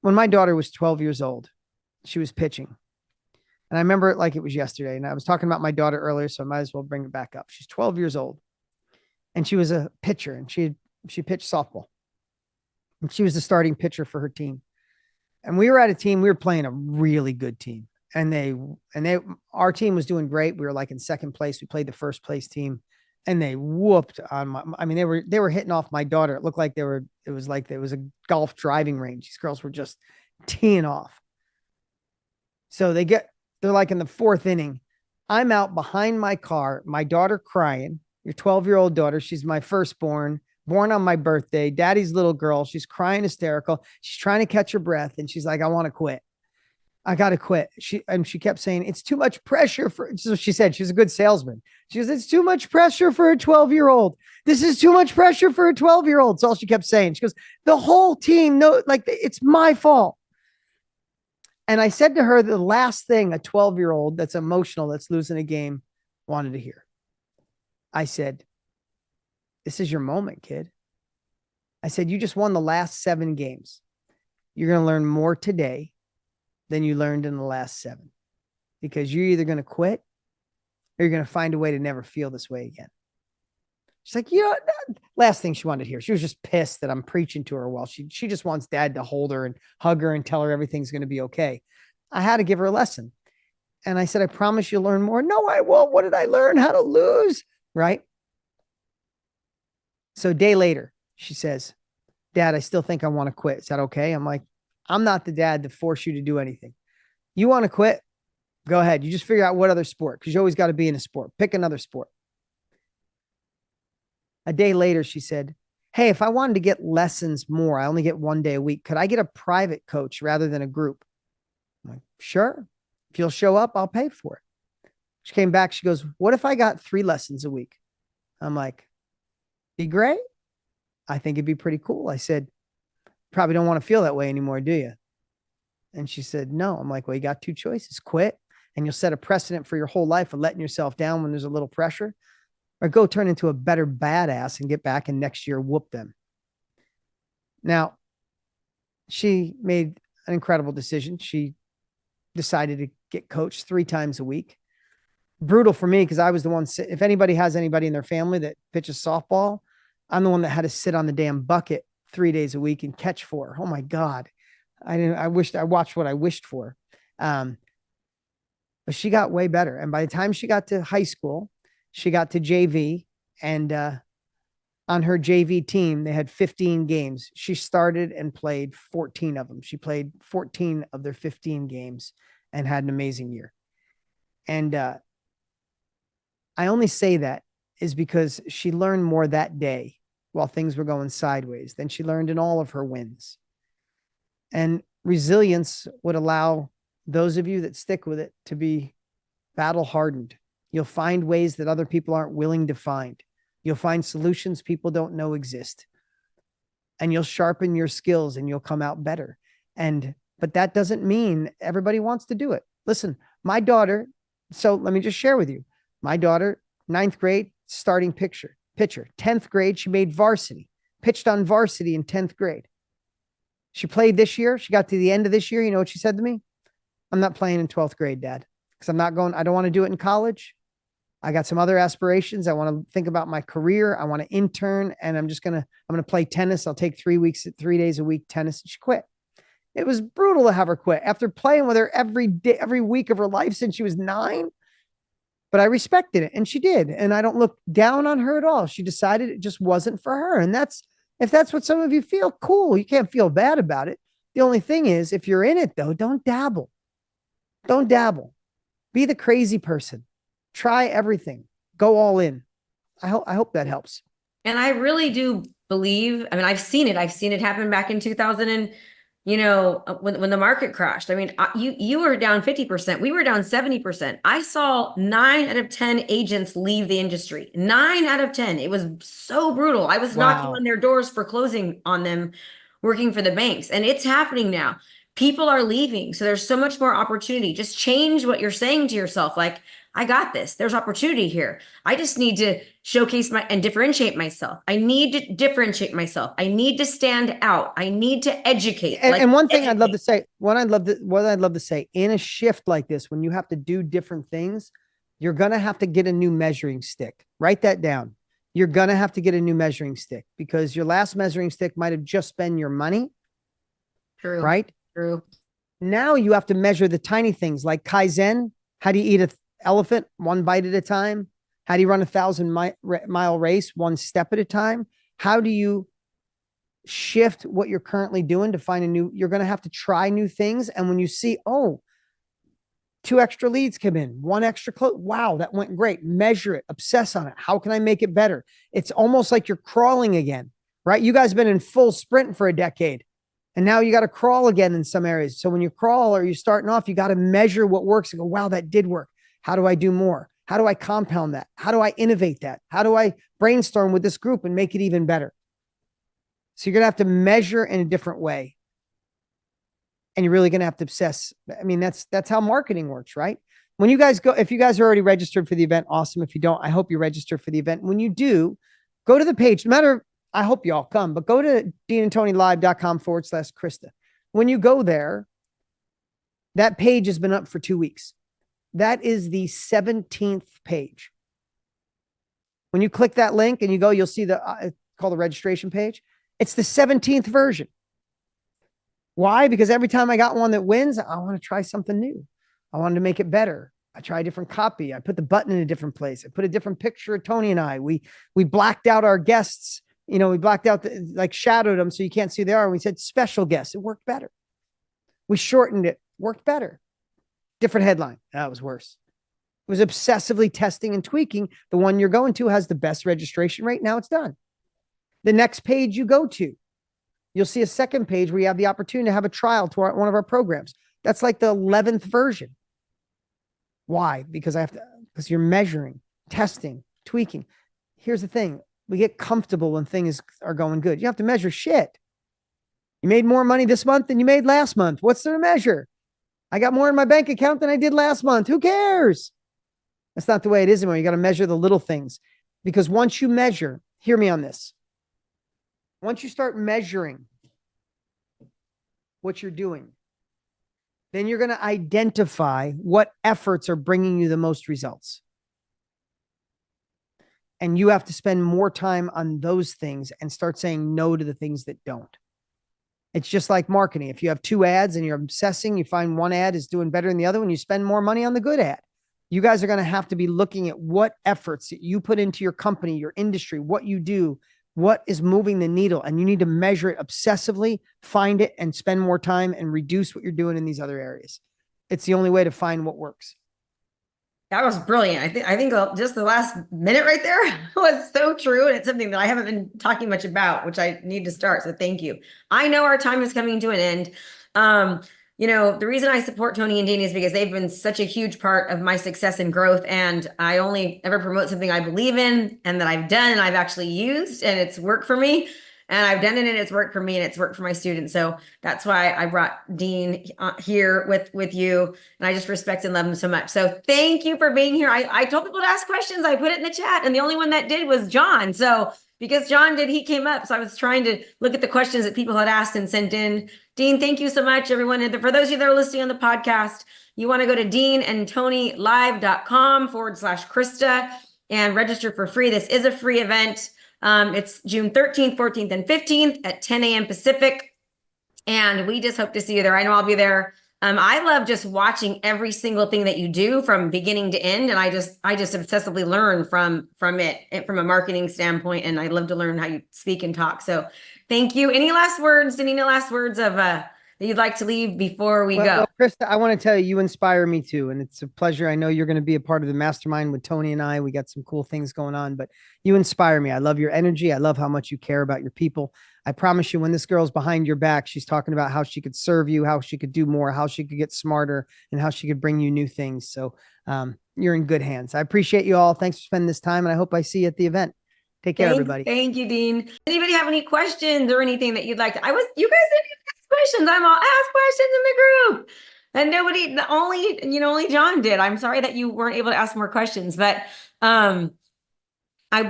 when my daughter was 12 years old, she was pitching. And I remember it like it was yesterday. And I was talking about my daughter earlier, so I might as well bring it back up. She's 12 years old and she was a pitcher, and she pitched softball. And she was the starting pitcher for her team. And we were at a team, we were playing a really good team. And our team was doing great. We were like in second place. We played the first place team, and they whooped on they were hitting off my daughter. It looked like it was a golf driving range. These girls were just teeing off. So they're like in the fourth inning. I'm out behind my car, my daughter crying, your 12-year-old daughter. She's my firstborn, born on my birthday, daddy's little girl. She's crying hysterical. She's trying to catch her breath. And she's like, I want to quit. I got to quit. She kept saying, it's too much pressure so she said, she's a good salesman. She goes, it's too much pressure for a 12-year-old. This is too much pressure for a 12-year-old. That's all she kept saying. She goes, the whole team, it's my fault. And I said to her, the last thing a 12-year-old that's emotional, that's losing a game, wanted to hear. I said, this is your moment, kid. I said, you just won the last 7 games. You're going to learn more today than you learned in the last 7, because you're either going to quit or you're going to find a way to never feel this way again. She's like, last thing she wanted to hear. She was just pissed that I'm preaching to her while she just wants dad to hold her and hug her and tell her everything's going to be okay. I had to give her a lesson. And I said, I promise you'll learn more. No, I won't. What did I learn? How to lose, right? So a day later, she says, Dad, I still think I want to quit. Is that okay? I'm like, I'm not the dad to force you to do anything. You want to quit? Go ahead. You just figure out what other sport, because you always got to be in a sport. Pick another sport. A day later, she said, hey, if I wanted to get lessons more, I only get 1 day a week. Could I get a private coach rather than a group? I'm like, sure. If you'll show up, I'll pay for it. She came back. She goes, what if I got 3 lessons a week? I'm like, be great. I think it'd be pretty cool. I said, probably don't want to feel that way anymore, do you? And she said, no. I'm like, well, you got 2 choices. Quit, and you'll set a precedent for your whole life of letting yourself down when there's a little pressure, or go turn into a better badass and get back and next year whoop them. Now, she made an incredible decision. She decided to get coached 3 times a week. Brutal for me, because I was the one, if anybody has anybody in their family that pitches softball, I'm the one that had to sit on the damn bucket 3 days a week and catch 4. Oh my God. I watched what I wished for. But she got way better. And by the time she got to high school, she got to JV, and on her JV team, they had 15 games. She started and played 14 of them. She played 14 of their 15 games and had an amazing year. And I only say that is because she learned more that day while things were going sideways than she learned in all of her wins. And resilience would allow those of you that stick with it to be battle hardened. You'll find ways that other people aren't willing to find. You'll find solutions people don't know exist. And you'll sharpen your skills and you'll come out better. But that doesn't mean everybody wants to do it. Listen, my daughter, so let me just share with you. My daughter, 9th grade, starting pitcher. 10th grade, she made varsity, pitched on varsity in 10th grade. She played this year. She got to the end of this year. You know what she said to me? I'm not playing in 12th grade, Dad, because I don't want to do it in college. I got some other aspirations. I want to think about my career. I want to intern, and I'm going to play tennis. I'll take 3 days a week tennis. And she quit. It was brutal to have her quit after playing with her every day, every week of her life since she was 9. But I respected it, and she did. And I don't look down on her at all. She decided it just wasn't for her. And if that's what some of you feel, cool. You can't feel bad about it. The only thing is, if you're in it though, don't dabble. Don't dabble. Be the crazy person. Try everything. Go all in. I hope that helps. And I really do believe, I mean, I've seen it happen back in 2000 and, when the market crashed. I mean, you were down 50%. We were down 70%. I saw 9 out of 10 agents leave the industry. 9 out of 10. It was so brutal. I was knocking on their doors for closing on them, working for the banks. And it's happening now. People are leaving. So there's so much more opportunity. Just change what you're saying to yourself. Like, I got this. There's opportunity here. I just need to showcase and differentiate myself. I need to differentiate myself. I need to stand out. I need to educate. And one thing I'd love to say, what I'd love to say, in a shift like this, when you have to do different things, you're going to have to get a new measuring stick. Write that down. You're going to have to get a new measuring stick, because your last measuring stick might have just been your money. True. Right? True. Now you have to measure the tiny things like Kaizen. How do you eat an elephant 1 bite at a time? How do you run a 1,000-mile race 1 step at a time? How do you shift what you're currently doing to find you're going to have to try new things. And when you see, 2 extra leads come in, 1 extra close. Wow, that went great. Measure it, obsess on it. How can I make it better? It's almost like you're crawling again, right? You guys have been in full sprint for a decade. And now you got to crawl again in some areas. So when you crawl or you're starting off, you got to measure what works and go, wow, that did work. How do I do more? How do I compound that? How do I innovate that? How do I brainstorm with this group and make it even better? So you're going to have to measure in a different way. and you're really going to have to obsess. I mean, that's how marketing works, right? When you guys go, if you guys are already registered for the event, awesome. If you don't, I hope you register for the event. When you do, go to the page, no matter, I hope you all come, but go to deanandtonylive.com/Krista. When you go there, that page has been up for 2 weeks. That is the 17th page. When you click that link and you go, you'll see it's called the registration page. It's the 17th version. Why? Because every time I got one that wins, I want to try something new. I wanted to make it better. I try a different copy. I put the button in a different place. I put a different picture of Tony and I. We blacked out our guests. We blacked out, shadowed them so you can't see who they are. We said special guests. It worked better. We shortened it. Worked better. Different headline. That was worse. It was obsessively testing and tweaking. The one you're going to has the best registration rate. Now it's done. The next page you go to, you'll see a second page where you have the opportunity to have a trial to one of our programs. That's like the 11th version. Why? Because you're measuring, testing, tweaking. Here's the thing. We get comfortable when things are going good. You have to measure shit. You made more money this month than you made last month. What's there to measure? I got more in my bank account than I did last month. Who cares? That's not the way it is anymore. You got to measure the little things, because once you measure, hear me on this. Once you start measuring what you're doing, then you're going to identify what efforts are bringing you the most results. And you have to spend more time on those things and start saying no to the things that don't. It's just like marketing. If you have 2 ads and you're obsessing, you find one ad is doing better than the other one, you spend more money on the good ad. You guys are going to have to be looking at what efforts that you put into your company, your industry, what you do, what is moving the needle, and you need to measure it obsessively, find it, and spend more time and reduce what you're doing in these other areas. It's the only way to find what works. That was brilliant. I think just the last minute right there was so true. And it's something that I haven't been talking much about, which I need to start. So thank you. I know our time is coming to an end. The reason I support Tony and Dean is because they've been such a huge part of my success and growth. And I only ever promote something I believe in and that I've done and I've actually used, and it's worked for me. And I've done it and it's worked for me and it's worked for my students. So that's why I brought Dean here with you. And I just respect and love him so much. So thank you for being here. I told people to ask questions. I put it in the chat, and the only one that did was John. So because John did, he came up. So I was trying to look at the questions that people had asked and sent in. Dean, thank you so much, everyone. And for those of you that are listening on the podcast, you want to go to deanandtonylive.com/Krista and register for free. This is a free event. It's June 13th, 14th, and 15th at 10 a.m. Pacific. And we just hope to see you there. I know I'll be there. I love just watching every single thing that you do from beginning to end. And I just obsessively learn from it from a marketing standpoint. And I love to learn how you speak and talk. So thank you. Any last words, Danina, last words of that you'd like to leave before we go? Well, Krista, I want to tell you, you inspire me too. And it's a pleasure. I know you're going to be a part of the mastermind with Tony and I. We got some cool things going on, but you inspire me. I love your energy. I love how much you care about your people. I promise you, when this girl's behind your back, she's talking about how she could serve you, how she could do more, how she could get smarter, and how she could bring you new things. So you're in good hands. I appreciate you all. Thanks for spending this time. And I hope I see you at the event. Take care, everybody. Thank you, Dean. Anybody have any questions or anything that you'd like to? You guys didn't ask questions. I'm all ask questions in the group. And nobody, only John did. I'm sorry that you weren't able to ask more questions, but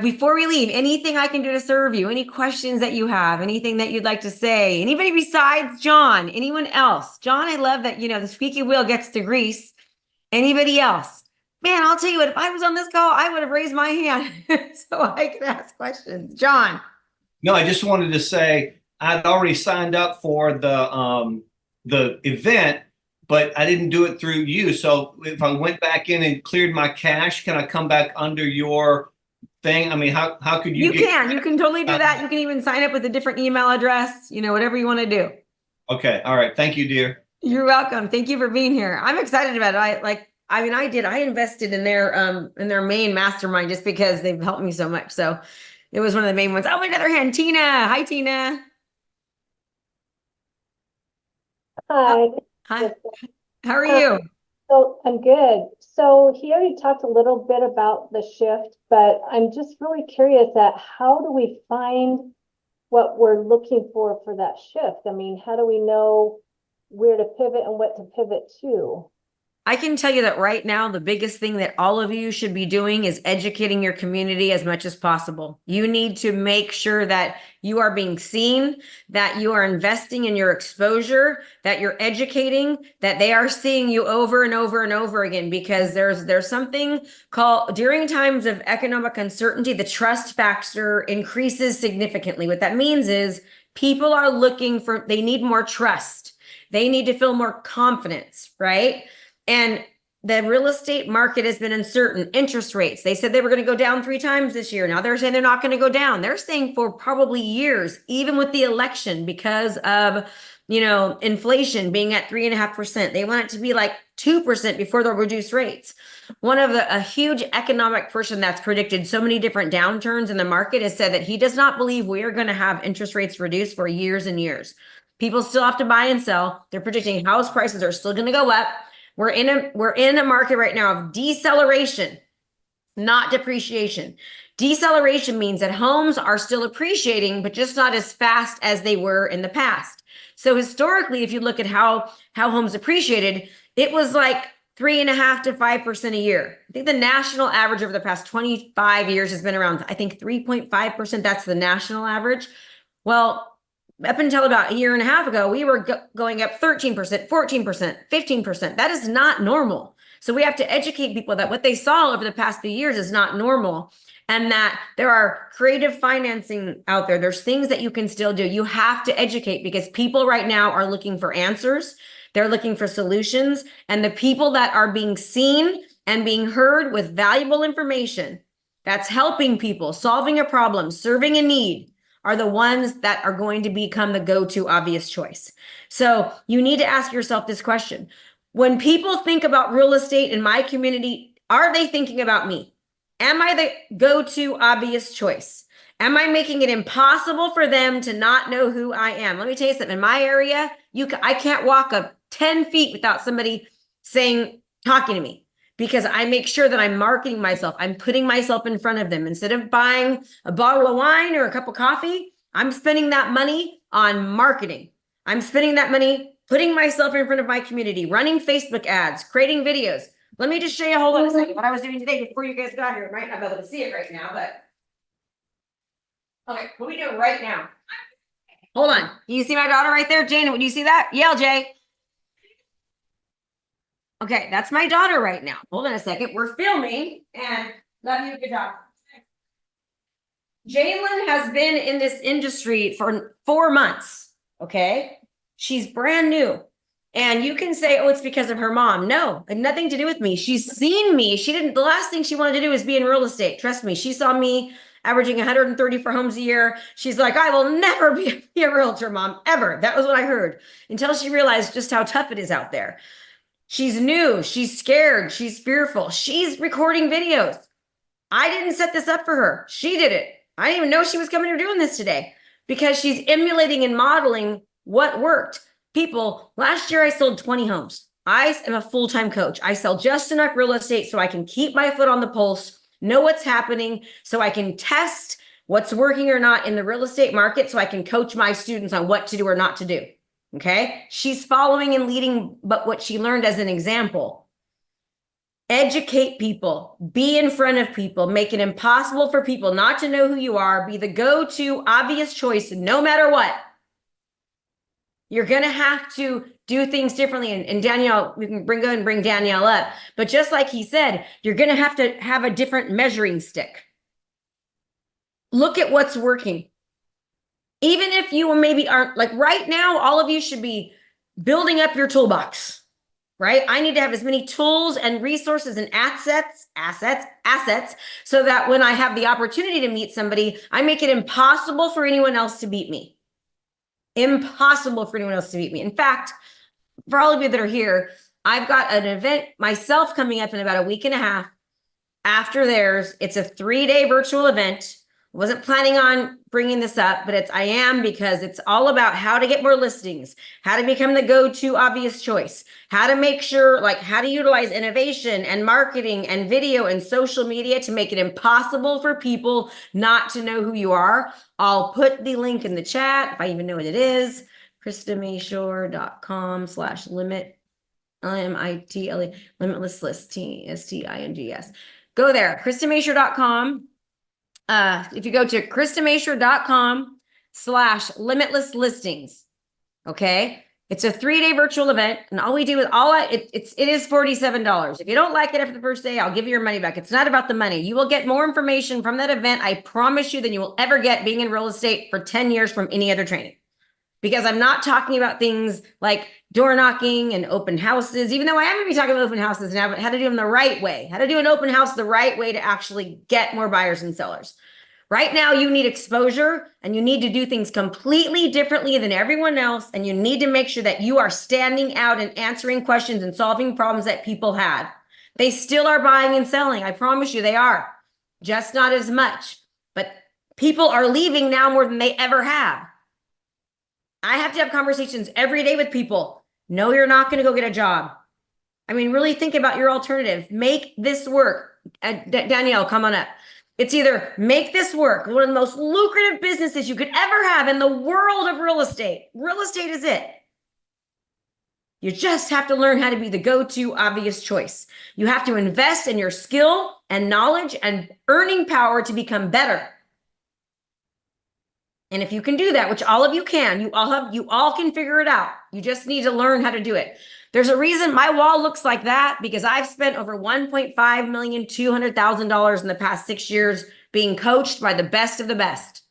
before we leave, anything I can do to serve you, any questions that you have, anything that you'd like to say, anybody besides John, anyone else? John, I love that, the squeaky wheel gets to grease. Anybody else? Man, I'll tell you what, if I was on this call, I would have raised my hand so I could ask questions. John. No, I just wanted to say I'd already signed up for the event, but I didn't do it through you. So if I went back in and cleared my cache, can I come back under your thing? I mean, how could you? You can totally do that. You can even sign up with a different email address, whatever you want to do. Okay. All right. Thank you, dear. You're welcome. Thank you for being here. I'm excited about it. I invested in their main mastermind just because they've helped me so much. So it was one of the main ones. Oh, another hand, Tina. Hi, Tina. Hi. Hi. How are you? So I'm good. So he already talked a little bit about the shift, but I'm just really curious at how do we find what we're looking for that shift? I mean, how do we know where to pivot and what to pivot to. I can tell you that right now, the biggest thing that all of you should be doing is educating your community as much as possible. You need to make sure that you are being seen, that you are investing in your exposure, that you're educating, that they are seeing you over and over and over again, because there's something called, during times of economic uncertainty, the trust factor increases significantly. What that means is people are looking for, they need more trust. They need to feel more confidence, right? And the real estate market has been uncertain. Interest rates, they said they were going to go down 3 times this year. Now they're saying they're not going to go down. They're saying for probably years, even with the election, because of, inflation being at 3.5%. They want it to be like 2% before they'll reduce rates. One of a huge economic person that's predicted so many different downturns in the market has said that he does not believe we are going to have interest rates reduced for years and years. People still have to buy and sell. They're predicting house prices are still going to go up. We're in a market right now of deceleration, not depreciation. Deceleration means that homes are still appreciating, but just not as fast as they were in the past. So historically, if you look at how homes appreciated, it was like 3.5% to 5% a year. I think the national average over the past 25 years has been around, I think 3.5%. That's the national average. Well, up until about a year and a half ago, we were going up 13%, 14%, 15%. That is not normal. So we have to educate people that what they saw over the past few years is not normal, and that there are creative financing out there. There's things that you can still do. You have to educate, because people right now are looking for answers. They're looking for solutions. And the people that are being seen and being heard with valuable information that's helping people, solving a problem, serving a need, are the ones that are going to become the go-to obvious choice. So you need to ask yourself this question. When people think about real estate in my community, are they thinking about me? Am I the go-to obvious choice? Am I making it impossible for them to not know who I am? Let me tell you something. In my area, I can't walk up 10 feet without somebody talking to me, because I make sure that I'm marketing myself. I'm putting myself in front of them. Instead of buying a bottle of wine or a cup of coffee, I'm spending that money on marketing. I'm spending that money putting myself in front of my community, running Facebook ads, creating videos. Let me just show you, hold on a second, what I was doing today before you guys got here. I might not be able to see it right now, but okay, what are we doing right now? Hold on. You see my daughter right there? Jane, do you see that? Yell, Jay. Okay, that's my daughter right now. Hold on a second. We're filming, and love you. Good job. Jalen has been in this industry for 4 months. Okay. She's brand new. And you can say, oh, it's because of her mom. No, it had nothing to do with me. She's seen me. The last thing she wanted to do is be in real estate. Trust me. She saw me averaging 134 homes a year. She's like, I will never be a realtor, mom, ever. That was what I heard, until she realized just how tough it is out there. She's new. She's scared. She's fearful. She's recording videos. I didn't set this up for her. She did it. I didn't even know she was coming or doing this today, because she's emulating and modeling what worked. People, last year I sold 20 homes. I am a full-time coach. I sell just enough real estate so I can keep my foot on the pulse, know what's happening, so I can test what's working or not in the real estate market, so I can coach my students on what to do or not to do. Okay. She's following and leading, but what she learned as an example. Educate people, be in front of people, make it impossible for people not to know who you are, be the go-to obvious choice no matter what. You're going to have to do things differently. And Danielle, we can go and bring Danielle up. But just like he said, you're going to have a different measuring stick. Look at what's working. Even if you maybe aren't, like right now, all of you should be building up your toolbox, right? I need to have as many tools and resources and assets, so that when I have the opportunity to meet somebody, I make it impossible for anyone else to beat me. Impossible for anyone else to beat me. In fact, for all of you that are here, I've got an event myself coming up in about a week and a half after theirs. It's a 3-day virtual event. Wasn't planning on bringing this up, but I am, because it's all about how to get more listings, how to become the go-to obvious choice, how to make sure, like how to utilize innovation and marketing and video and social media to make it impossible for people not to know who you are. I'll put the link in the chat if I even know what it is. KristaMashore.com/limit, LIMITLE, limitless listing, STINGS. Go there, KristaMashore.com. If you go to KristaMashore.com/limitless listings, okay? It's a 3-day virtual event, and all we do is it is $47. If you don't like it after the first day, I'll give you your money back. It's not about the money. You will get more information from that event, I promise you, than you will ever get being in real estate for 10 years from any other training. Because I'm not talking about things like door knocking and open houses, even though I am going to be talking about open houses now, but how to do them the right way, how to do an open house the right way to actually get more buyers and sellers. Right now, you need exposure, and you need to do things completely differently than everyone else. And you need to make sure that you are standing out and answering questions and solving problems that people had. They still are buying and selling. I promise you they are, just not as much. But people are leaving now more than they ever have. I have to have conversations every day with people. No, you're not going to go get a job. I mean, really think about your alternative. Make this work. Danielle, come on up. It's either make this work, one of the most lucrative businesses you could ever have in the world of real estate. Real estate is it. You just have to learn how to be the go-to obvious choice. You have to invest in your skill and knowledge and earning power to become better. And if you can do that, which all of you can, you all can figure it out. You just need to learn how to do it. There's a reason my wall looks like that, because I've spent over $1,200,000 in the past 6 years being coached by the best of the best.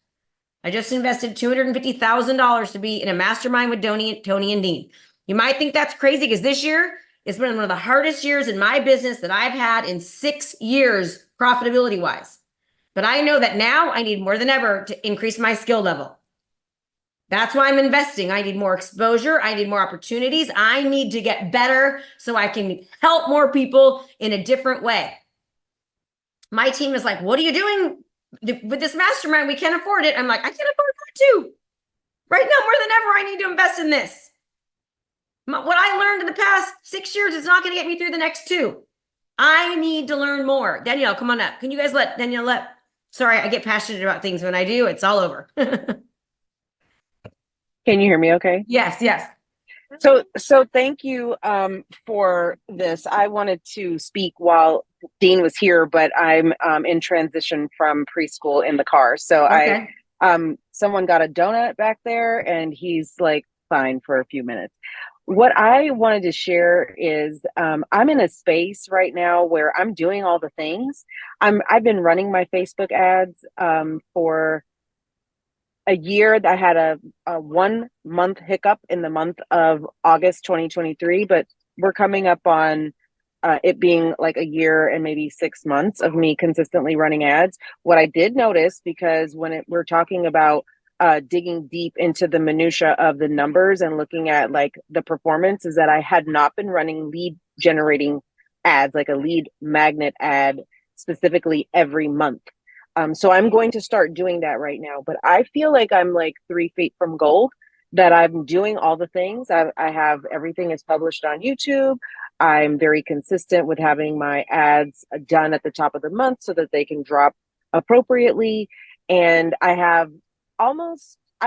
I just invested $250,000 to be in a mastermind with Tony and Dean. You might think that's crazy, because this year has been one of the hardest years in my business that I've had in 6 years, profitability wise. But I know that now I need more than ever to increase my skill level. That's why I'm investing. I need more exposure. I need more opportunities. I need to get better so I can help more people in a different way. My team is like, what are you doing with this mastermind? We can't afford it. I'm like, I can afford that too. Right now, more than ever, I need to invest in this. What I learned in the past 6 years is not going to get me through the next 2. I need to learn more. Danielle, come on up. Can you guys let Danielle up? Sorry, I get passionate about things. When I do, it's all over. Can you hear me okay? Yes. So thank you for this. I wanted to speak while Dean was here, but I'm in transition from preschool in the car. So Okay. Someone got a donut back there, and he's like fine for a few minutes. What I wanted to share is I'm in a space right now where I'm doing all the things. I've been running my Facebook ads for a year. That had a 1 month hiccup in the month of August 2023, but we're coming up on it being like a year and maybe 6 months of me consistently running ads. What I did notice, because we're talking about digging deep into the minutia of the numbers and looking at like the performance, is that I had not been running lead generating ads, like a lead magnet ad specifically every month. So I'm going to start doing that right now, but I feel like I'm like 3 feet from gold, that I'm doing all the things. I have everything is published on YouTube. I'm very consistent with having my ads done at the top of the month so that they can drop appropriately. And I have I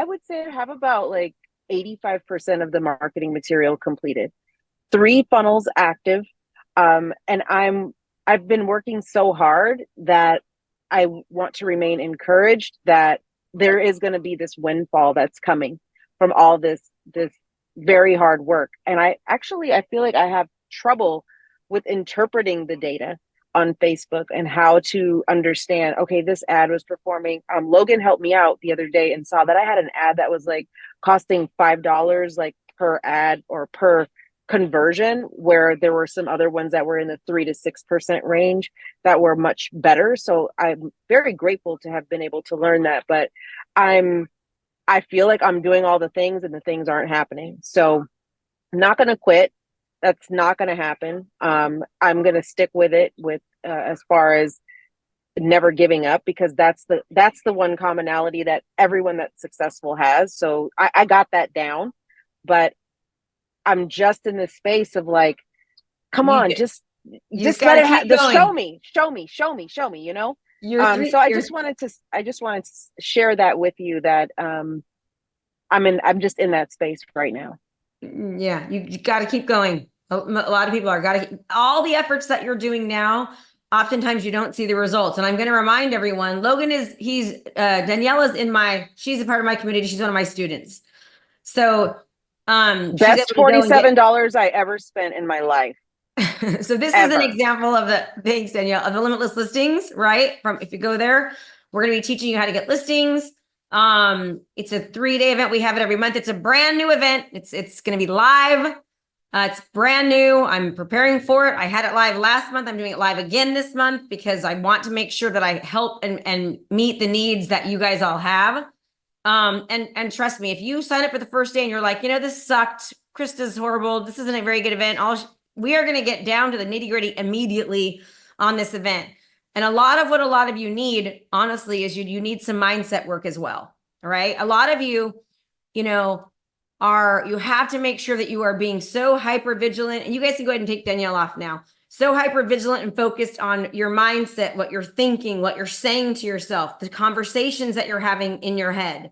would say I have about like 85% of the marketing material completed, 3 funnels active. And I've been working so hard that I want to remain encouraged that there is going to be this windfall that's coming from all this very hard work. And I feel like I have trouble with interpreting the data on Facebook and how to understand, okay, this ad was performing. Logan helped me out the other day and saw that I had an ad that was like costing $5 like per ad or per conversion, where there were some other ones that were in the 3 to 6% range that were much better. So I'm very grateful to have been able to learn that, but I feel like I'm doing all the things and the things aren't happening. So I'm not going to quit. That's not going to happen. I'm going to stick with it as far as never giving up, because that's the one commonality that everyone that's successful has. So I got that down, but I'm just in this space of like, come on, just let it happen. Just show me, you know? So I just wanted to share that with you, that I'm just in that space right now. Yeah, you got to keep going. A lot of people are got to all the efforts that you're doing now. Oftentimes you don't see the results. And I'm going to remind everyone, Logan Daniela's she's a part of my community. She's one of my students. So, she's Best able to go and get, $47 I ever spent in my life. so this is an Ever. example of thanks, Danielle, of the limitless listings, right? If you go there, we're going to be teaching you how to get listings. It's a 3-day event. We have it every month. It's a brand new event. It's going to be live. It's brand new. I'm preparing for it. I had it live last month. I'm doing it live again this month because I want to make sure that I help and meet the needs that you guys all have. And trust me, if you sign up for the first day and you're like, this sucked, Krista's horrible, this isn't a very good event, we are going to get down to the nitty-gritty immediately on this event. And a lot of you need, honestly, is you need some mindset work as well. All right. A lot of you, you have to make sure that you are being so hyper vigilant, and you guys can go ahead and take Danielle off now. So hyper vigilant and focused on your mindset, what you're thinking, what you're saying to yourself, the conversations that you're having in your head,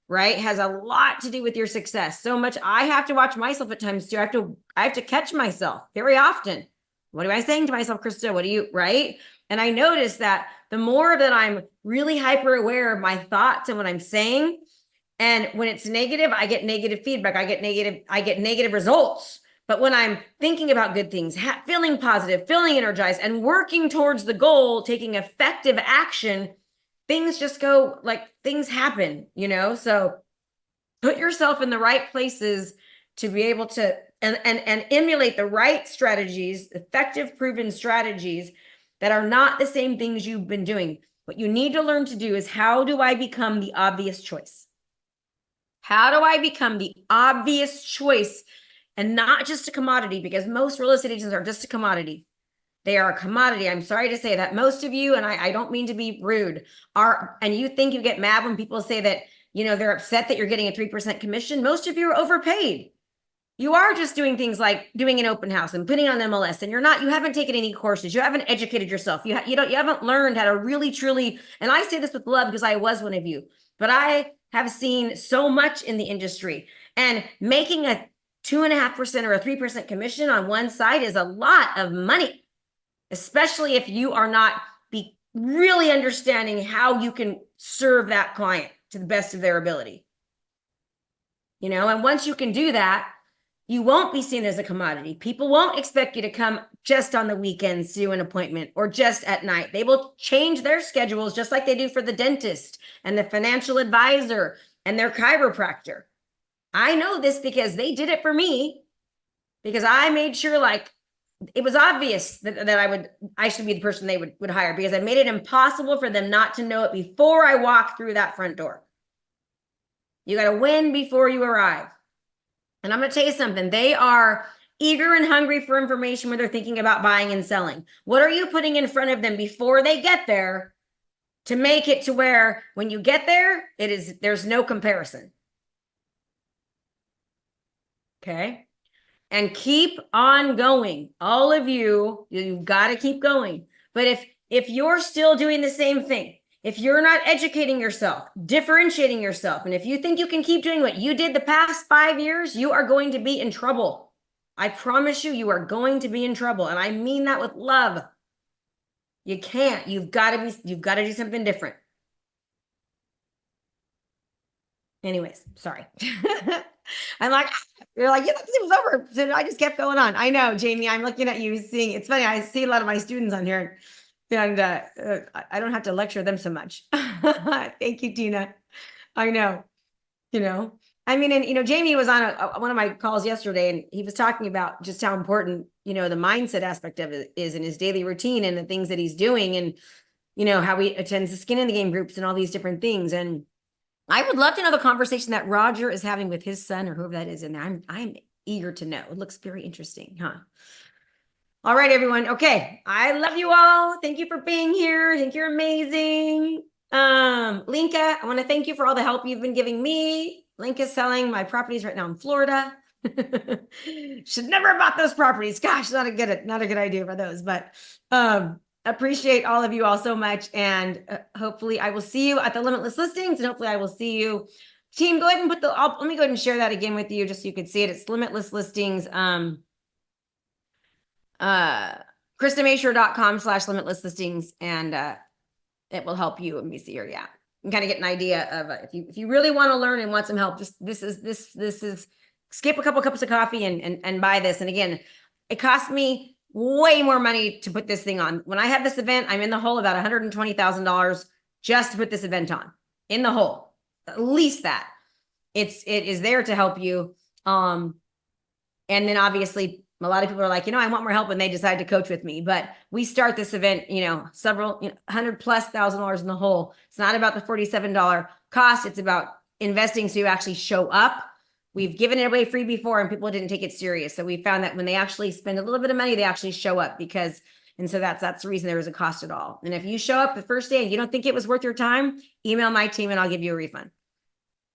right? Has a lot to do with your success. So much. I have to watch myself at times too. I have to catch myself very often. What am I saying to myself, Krista? Right? And I notice that the more that I'm really hyper aware of my thoughts and what I'm saying, and when it's negative, I get negative feedback. I get negative results. But when I'm thinking about good things, feeling positive, feeling energized, and working towards the goal, taking effective action, things just go, things happen, So put yourself in the right places to be able to and emulate the right strategies, effective, proven strategies that are not the same things you've been doing. What you need to learn to do is, how do I become the obvious choice? How do I become the obvious choice and not just a commodity? Because most real estate agents are just a commodity. They are a commodity. I'm sorry to say that. Most of you, and I don't mean to be rude, and you think you get mad when people say that, they're upset that you're getting a 3% commission. Most of you are overpaid. You are just doing things like doing an open house and putting on MLS, and you haven't taken any courses. You haven't educated yourself. You haven't learned how to really, truly, and I say this with love because I was one of you, but I have seen so much in the industry, and making a 2.5% or a 3% commission on one side is a lot of money, especially if you are not really understanding how you can serve that client to the best of their ability. And once you can do that, you won't be seen as a commodity. People won't expect you to come just on the weekends to do an appointment or just at night. They will change their schedules just like they do for the dentist and the financial advisor and their chiropractor. I know this because they did it for me, because I made sure it was obvious that I should be the person they would hire, because I made it impossible for them not to know it before I walk through that front door. You got to win before you arrive. And I'm going to tell you something. They are eager and hungry for information when they're thinking about buying and selling. What are you putting in front of them before they get there to make it to where when you get there, there's no comparison? Okay. And keep on going. All of you've got to keep going. But if you're still doing the same thing, if you're not educating yourself, differentiating yourself, and if you think you can keep doing what you did the past 5 years, you are going to be in trouble. I promise you, you are going to be in trouble. And I mean that with love. You can't. You've got to do something different. Anyways, sorry. I'm like, you're like, yeah, it was over. So I just kept going on. I know, Jamie, I'm looking at you seeing, it's funny. I see a lot of my students on here, and I don't have to lecture them so much. Thank you, Tina. I know, I mean, and, Jamie was on one of my calls yesterday, and he was talking about just how important, the mindset aspect of it is in his daily routine and the things that he's doing, and, how he attends the skin in the game groups and all these different things. And I would love to know the conversation that Roger is having with his son or whoever that is in there. I'm eager to know. It looks very interesting, huh? All right, everyone. Okay. I love you all. Thank you for being here. I think you're amazing. Linka, I want to thank you for all the help you've been giving me. Linka's selling my properties right now in Florida. Should never have bought those properties. Gosh, not a good idea for those, but appreciate all of you all so much. And hopefully I will see you at the Limitless Listings, and hopefully I will see you team, go ahead and put let me go ahead and share that again with you just so you can see it. It's Limitless Listings. KristaMashore.com/limitless listings, and it will help you. Let me see here. Yeah. And kind of get an idea of if you really want to learn and want some help, just this is skip a couple cups of coffee and buy this. And again, it cost me way more money to put this thing on. When I had this event, I'm in the hole about $120,000 just to put this event on, in the hole, at least that. It is there to help you. And then obviously a lot of people are like, I want more help, and they decide to coach with me. But we start this event, several $100,000+ in the hole. It's not about the $47 cost. It's about investing so you actually show up. We've given it away free before, and people didn't take it serious. So we found that when they actually spend a little bit of money, they actually show up and so that's the reason there was a cost at all. And if you show up the first day and you don't think it was worth your time, email my team and I'll give you a refund.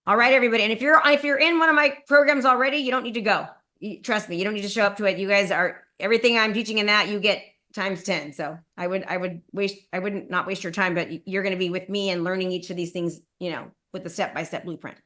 All right, everybody. And if you're in one of my programs already, you don't need to go. Trust me, you don't need to show up to it. You guys are, everything I'm teaching in that, you get times 10. So I wouldn't not waste your time, but you're going to be with me and learning each of these things, with the step-by-step blueprint.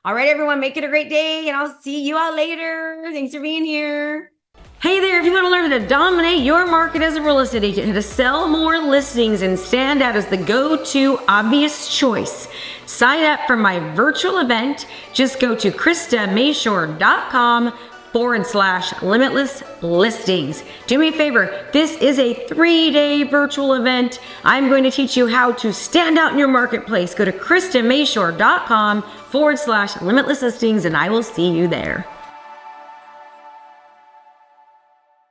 All right, everyone, make it a great day, and I'll see you all later. Thanks for being here. Hey there, if you want to learn how to dominate your market as a real estate agent, how to sell more listings and stand out as the go-to obvious choice, sign up for my virtual event. Just go to KristaMashore.com/limitless listings. Do me a favor, this is a 3-day virtual event. I'm going to teach you how to stand out in your marketplace. Go to KristaMashore.com/limitless listings, and I will see you there.